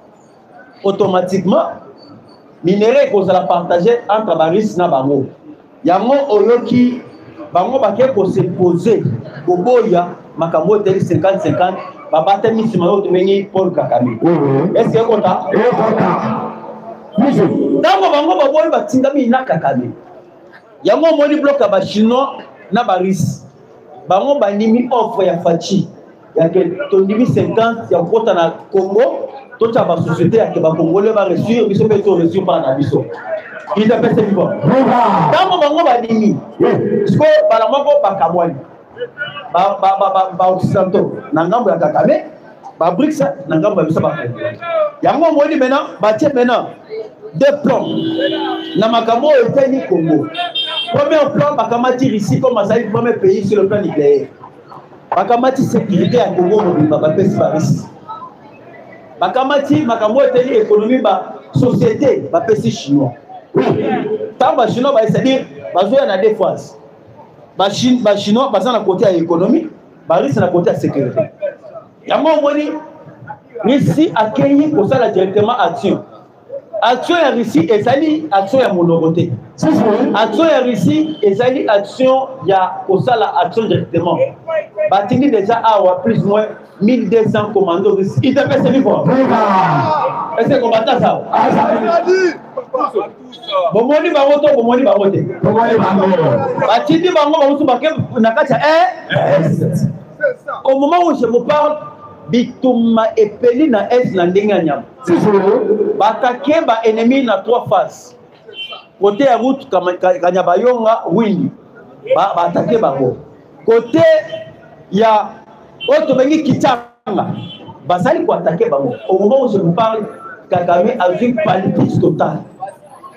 D: automatiquement, minéral ko la partager entre ba risque na bango. Yango oyo ki bango ba ke ko se poser ko boya makambo teli 50-50. Babate misima yote mengi Paul Kagame. Est-ce que kota? Dango bango baboi batingami na Kagame. Yango moni bloc ba chinois na baris. Bango banimi offre ya Fachi. Ya que tondimi 50 ya kota na Congo, toute ba société ya ke ba congolais ba reçu biso pe to reçu par na biso. Il a fait vivant. Dango bango banimi. Sko bala moko bakamwani. Ba occidentaux na ngambo ya Kagame ba BRICS na ngambo ya bisaba yango moni maintenant batie maintenant deux plans na makambo eteni Congo. Premier plan bakamati Russie comme azali premier pays sur le plan nucléaire. Bakamati sécurité ya Congo mobimba ba pesi ba Russie. Bakamati makambo eteni économie ba société ba pesi chinois. Tant ba chinois ba c'est-à-dire bazoya na deux phases. Les Chinois passent à côté de l'économie, les Russes à côté de la sécurité. Il y a un moment où Russie a accueilli pour ça directement action. Action à Russie et ça action à monogoté. Action à Russie et ça action pour ça action directement. Batini déjà a plus ou moins 1200 commandos russes. Il te fait ce vivant. Est-ce que combattant ça? Bomoni bangoto, bomoni bangote. Batini bango bangoto baké nakacha au moment où je vous parle, bituma epeli na est na ndenga nyam. Batake ba ennemi na trois faces. Côté ya route Kanyabayonga windi. Ba attaquer bango. Côté ya auto bengi Kichanga. Basali ko attaquer bango. Au moment où je vous parle, Kagame a une politique totale.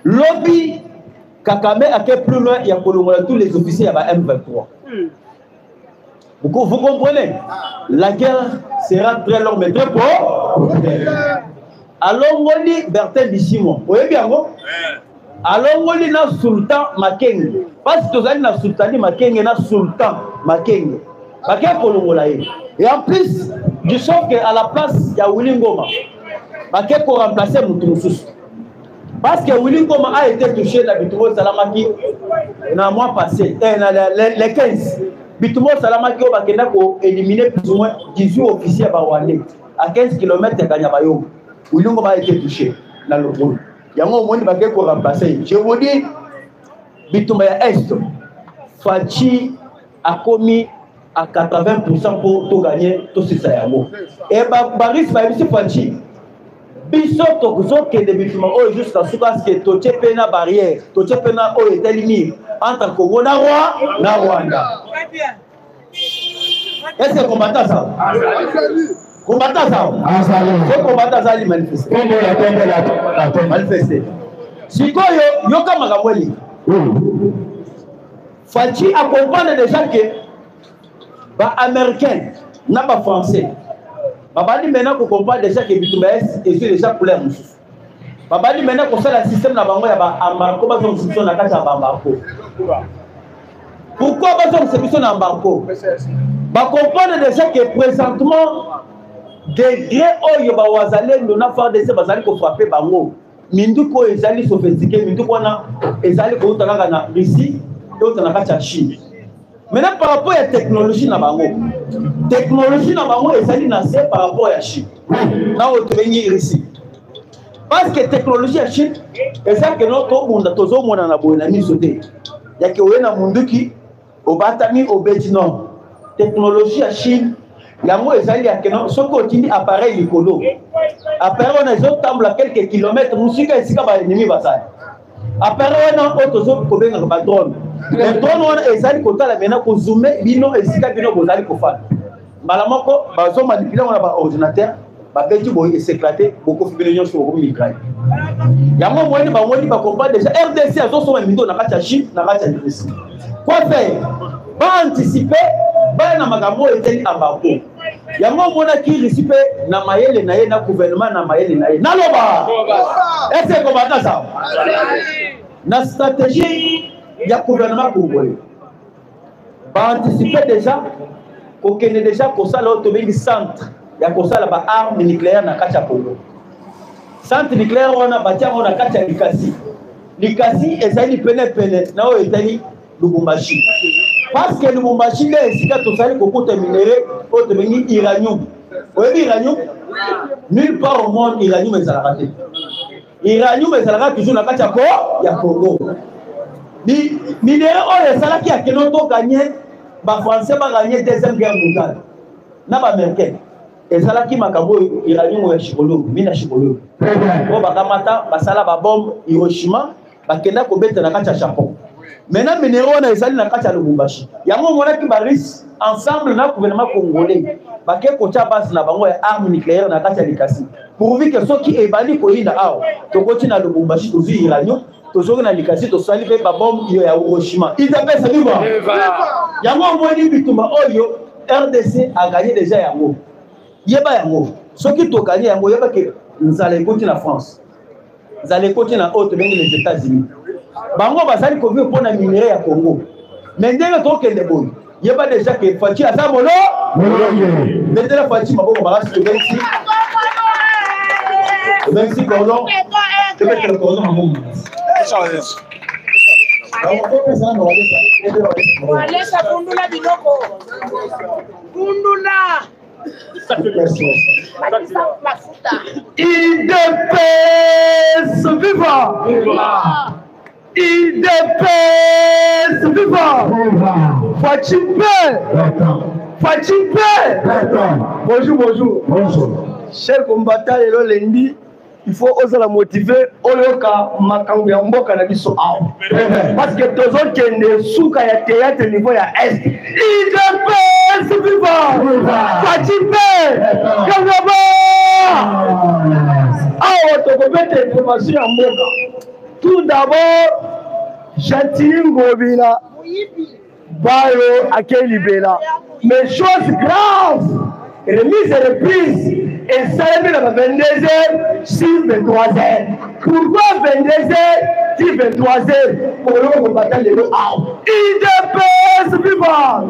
D: Lobby Kagame a fait plus loin, il y a tous les officiers à M23. Vous comprenez? La guerre sera très longue, mais très pauvre. Alors, on dit Bertin Bichimon. Vous voyez bien, non? Alors, on dit na Sultan Makenge. Parce que vous avez na Sultan Makenge, na Sultan Makenge. Et en plus, du sort qu'à la place, il y a Willy Ngoma. Makenge pour remplacer Moutoumoussous. Parce que Willy Ngoma a été touché dans Bitumo Salamaki dans le mois passé, les 15. Bitumo Salamaki a éliminé plus ou moins 18 officiers barwandais à 15 km de Kanyabayonga. Willy Ngoma a été touché dans le rôle. Il y a un moment qui va remplacer. Je vous dis, bitumba ya est Fachi a commis à 80% pour tout gagner tout ce ça yango et baris ba bisi Fachi biso tokuzo ke de bitumba o jusqu'à ce que toche pena barrière toche pena o etelimi entre Congo na Rwanda. Est-ce que combattant ça? Combattant ça? C'est combattant ça, il manifeste. Manifester. Si quoi yo comme Magamweli. Fachi accompagne déjà que les Américains, n'a pas Français. Baba dit maintenant qu'on comprend déjà que Bitumba est déjà couleur. Baba dit maintenant qu'on fait le système na bango ya ba embargo ba son système na kata ba embargo. Pourquoi ba son système na embargo? Ba comprendre déjà que présentement degré oyo ba wazale ndona faire des bazali ko frapper bango. Mindu ko ezali sophistiqué, mindu ko na ezali ko utaka na Russie, et utaka na Chine. Maintenant par rapport à la technologie na bango. Technologie na bango ezali na c'est par rapport à la Chine. Na otengi Russie. Parce que technologie ya Chine ezali que notre monde tozo mona na boye na misote. Ya ke oye na munduki obatami obeti non. Technologie ya Chine yango ezali ya keno soko otindi appareil likolo appareil on ezo tambla quelques kilomètres musika esika ba ennemi basali appareil on otozo kobenga ba drone le drone on ezali kotala mena ko zoomer bino esika bino bozali kofana mbala moko bazo manipuler on ba ordinateur ba beti boye s'éclater beaucoup fibino nyonso ko migrai yango moni ba comprendre déjà RDC azo soma mindo na kati ya Chine na kati ya Russie quoi faire ba anticiper ba na magambo eteli embargo yango mona ki risipe na mayele na ye na gouvernement na mayele na ye naloba est-ce que combattant ça na stratégie ya gouvernement congolais ba anticiper déjà ko kene déjà ko sala auto bengi centre ya ko sala ba arme nucléaire na kati ya Congo centre nucléaire ona batia ona kati ya Likasi ezali pene na o etali Lubumbashi. Parce que Lubumbashi est ici quand on sait qu'on peut minérer au devenir uranium. Vous voyez l'uranium? Nulle part au monde l'uranium est raté. L'uranium est raté toujours dans la carte ya Congo. Minérer on est là qui a que gagné, les Français va gagner deuxième guerre mondiale. Na ba américain. Et ça là qui m'a cabo uranium est chibolo, mina chibolo. Bon bakamata basala ba bombe Hiroshima, bakenda ko beta na carte ya Japon. Maintenant, minéraux on a ezali na kati ya Lubumbashi. Yango mona ki baris ensemble na gouvernement congolais. Bake ko tia base na bango ya arme nucléaire na kati ya Likasi. Pourvu que ceux qui ebali ko ina aw, to koti na Lubumbashi to zi uranium, to zo na Likasi to sali pe ba bombe ya Hiroshima. Il appelle ça libre. Yango moni bitumba oyo RDC a gagné déjà yango. Yeba yango. Ceux qui to gagné yango yeba que nzale koti na France. Nzale koti na autre bengi les États-Unis. Bango basali ko vivre pour na minerai ya Congo. Mais ndenge to kende boy. Yeba déjà que Fachi asa molo. Maintenant Fachi maboko balasi de Bensi. Bensi cordon. Tu peux te le cordon à mon.
E: Walesa kundula binoko. Kundula.
C: IDPS vivant. IDPS vivant. Fachi Bonjour. Chers combattants et lundi, il faut oser la motiver. Oyoka makambo ya mboka na biso awa. Parce que tous autres qui ne souka ya théâtre niveau ya est. IDPS vivant. Fachi Kangaba. Awa to ko bete information ya mboka. Tout d'abord, Jatini Ngobila, Bayo Akelibela. Mais chose grave, remise et reprise, et ça la 22h, 6-23h. Pourquoi 22h, 6-23h? Pour le combattant de l'eau. IDPS vivant.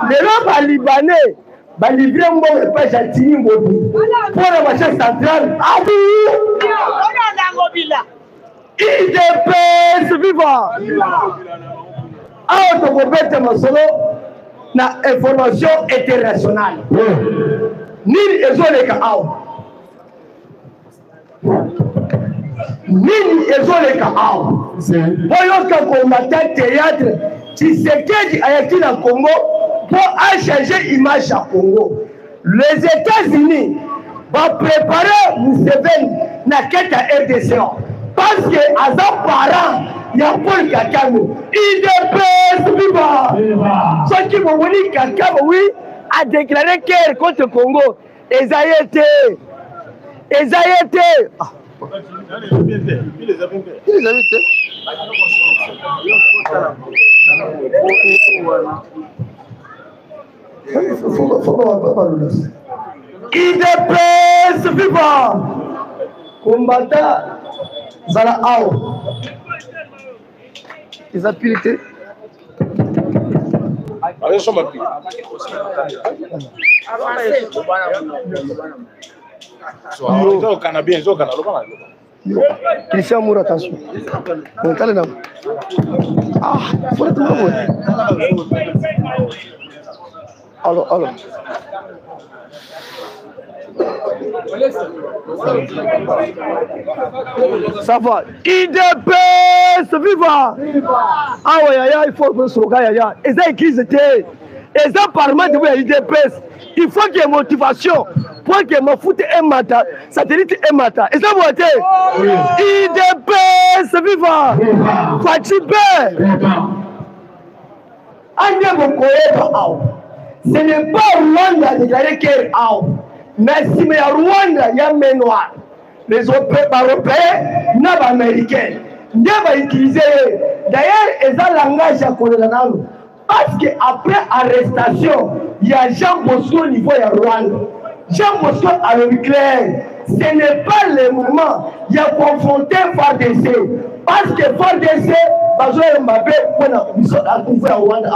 C: Les lobes libanais, va livrer un bon repas Jatini Ngobila. Pour la marché centrale, à vous. IDPS vivant. Ah, on peut mettre mon solo na information internationale. Ni ezoleka aw. nini ezoleka awa boyoka komata théâtre Tshisekedi ayaki na Congo pour changer image à Congo. Les États-Unis vont préparer Museveni na quête à RDC parce que Azam parent il y a Paul Kagame il dépêche vivant ceux qui vont venir Kagame oui a déclaré guerre contre Congo et ça y était IDPS vivant combattant Zala Ao les apilités Christian Moura, attention. Ah, il faut être bon. Alors. Ça va. IDPS vivant. Ah ouais, il faut que ce gars, et ça écrit était. Et ça parlement de l'IDPS. Il faut qu'il y ait motivation. Pour que me foute un matin, satellite un matin. Et ça vous êtes IDPS vivant. Fatibé. Ande Mokoeba. Ce n'est pas Rwanda déclaré qu'elle a. Mais si mais Rwanda, il y a un noir. Les Européens, les Américains, ils vont utiliser. D'ailleurs, ils ont un langage à connaître. Parce qu'après arrestation, il y a Jean Bosco au niveau de Rwanda. Jean Bosco a le nucléaire. Ce n'est pas le moment. Il y a confronté FARDC. Parce que FARDC, Bazoé Mbappé, pour la trouver à Rwanda.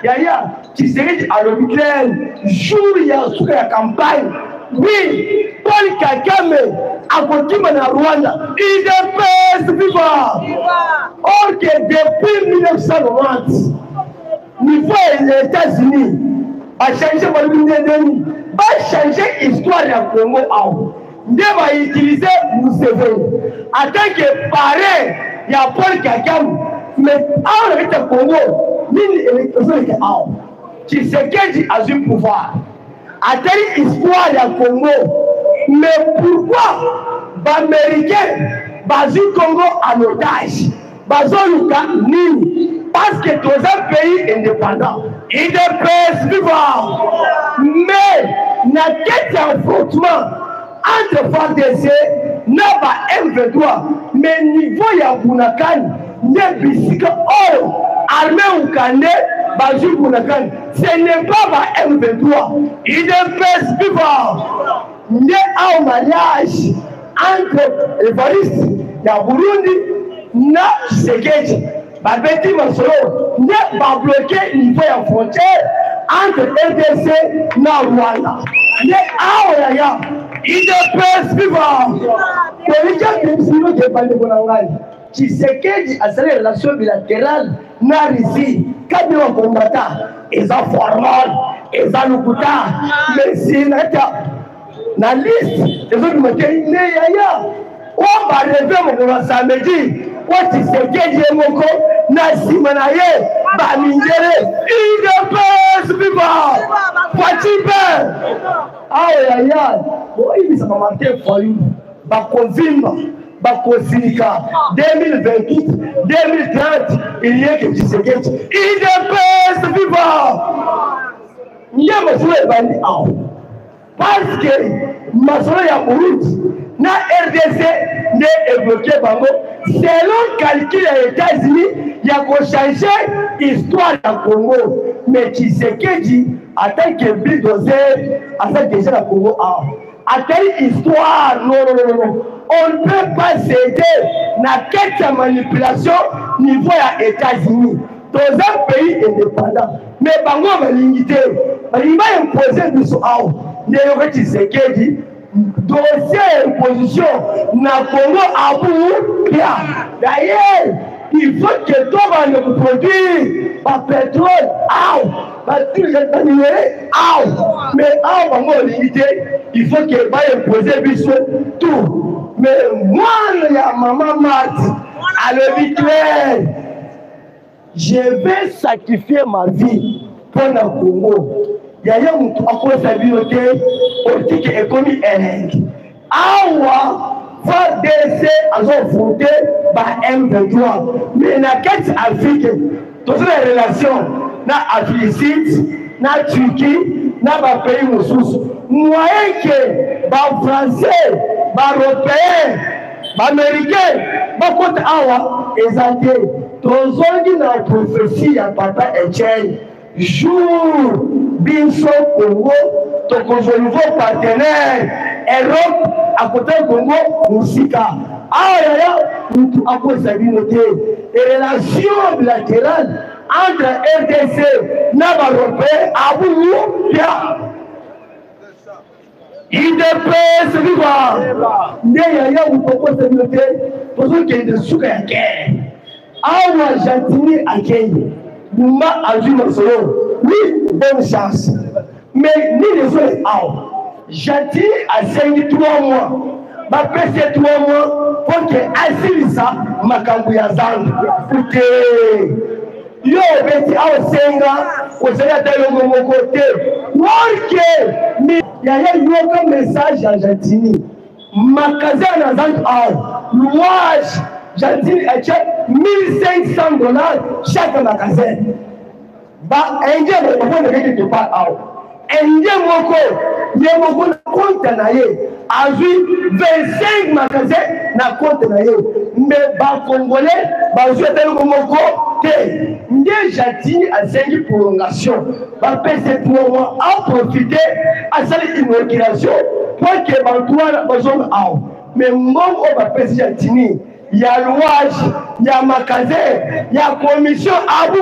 C: Il y a qui serait à le nucléaire. Jour, il y a sous la campagne. Oui, Paul Kagame a continué à Rwanda. Il est vivant. Or que depuis 1990, niveau des États-Unis, a changé va changer l'histoire du Congo. Il va utiliser Museveni. En tant que parrain, il y a Paul Kagame. Mais avec le Congo, Tshisekedi a eu pouvoir. A telle histoire du Congo. Mais pourquoi les Américains basent le Congo en otage? Parce que dans un pays indépendant, il est vivant. Mais il y a quelques affrontements entre FARDC et M23. Mais niveau ya Bunakan, ne bisika armée oukande, Bazu Bunakan, ce n'est pas M23. Il est vivant. Il y a un mariage entre Evariste et Burundi. Na Tshisekedi babeti masolo ne ba bloquer niveau ya frontière entre RDC na Rwanda ne awaya IDPS vivant politique de de bande bonangai Tshisekedi a sa relation bilatérale na Russie quand on combattant ils ont formal ils ont lukuta mais si na liste les autres matériels ne yaya on va rêver mon samedi. What is the Gedi Moko? Nasimanaye, Bamingere, IDPS Viva, Fatibe. Ah, yeah, what is a matter for you? Bakovimba, Bakosika, 2028, 2030, il y a que tu sais que IDPS Viva. Nyama soué bandi ao. Parce que Masolo ya Burundi, na RDC ne évoqué bango. Selon calcul des États-Unis, il y a changer l'histoire du Congo. Mais Tshisekedi, en tant que bulldozer, a fait déjà le Congo. À telle histoire, non. On ne peut pas céder à quelque manipulation niveau des États-Unis. Dans un pays indépendant. Mais bango va limiter. Il va imposer du soir. Il Tshisekedi. Dossier imposition na Congo à bout. D'ailleurs, il faut que toi le produire ba pétrole ba tout mais il faut que ba imposer biso tout mais moi ya maman Marthe à le clair je vais sacrifier ma vie pour le Congo. Il y a un mouton à cause de la bibliothèque politique et économique. Awa va délaisser à son fondé par M23. Mais dans quelle Afrique, toutes les relations, na Afrique, na Turquie, na ba pays ressources, moyen que ba Français, ba Européens, ba Américains, ba côté awa exalté. Tozongi na prophétie ya papa Etienne. Jour Binso Congo, ton nouveau partenaire Europe à côté du Congo, Moussika. Nous avons noté les relations bilatérales entre RDC et l'Européen à Boulou. Il dépasse vivant. D'ailleurs, vous proposez de noter pour ceux qui sont de sous la guerre. Awa Jatini à Kenya. Boumba a vu mon solo. Oui, bonne chance. Mais ni les autres, Jatini a saigné 3 mois. Ma pèse 3 mois pour que Assilisa Makambouya Zang. Écoutez, yo, Betty, au Senga, au Sénateur de mon côté. Il y a un message à Jatini. Magasin à Zang, louage. Jatini achète $1,500 chaque magasin. Bah, Indien, on va ne pas pas. Indien, mon compte a vu 25 magasins na compte na ye. Mais bah, Congolais, bah, je vais mon côté. Jatini a 5 prolongations. Bah, c'est pour moi à profiter à cette inauguration pour que Bantoua ne soit pas. Mais moi, on va passer Jatini. Il y a louage, il y a magasin, il y a commission à vous.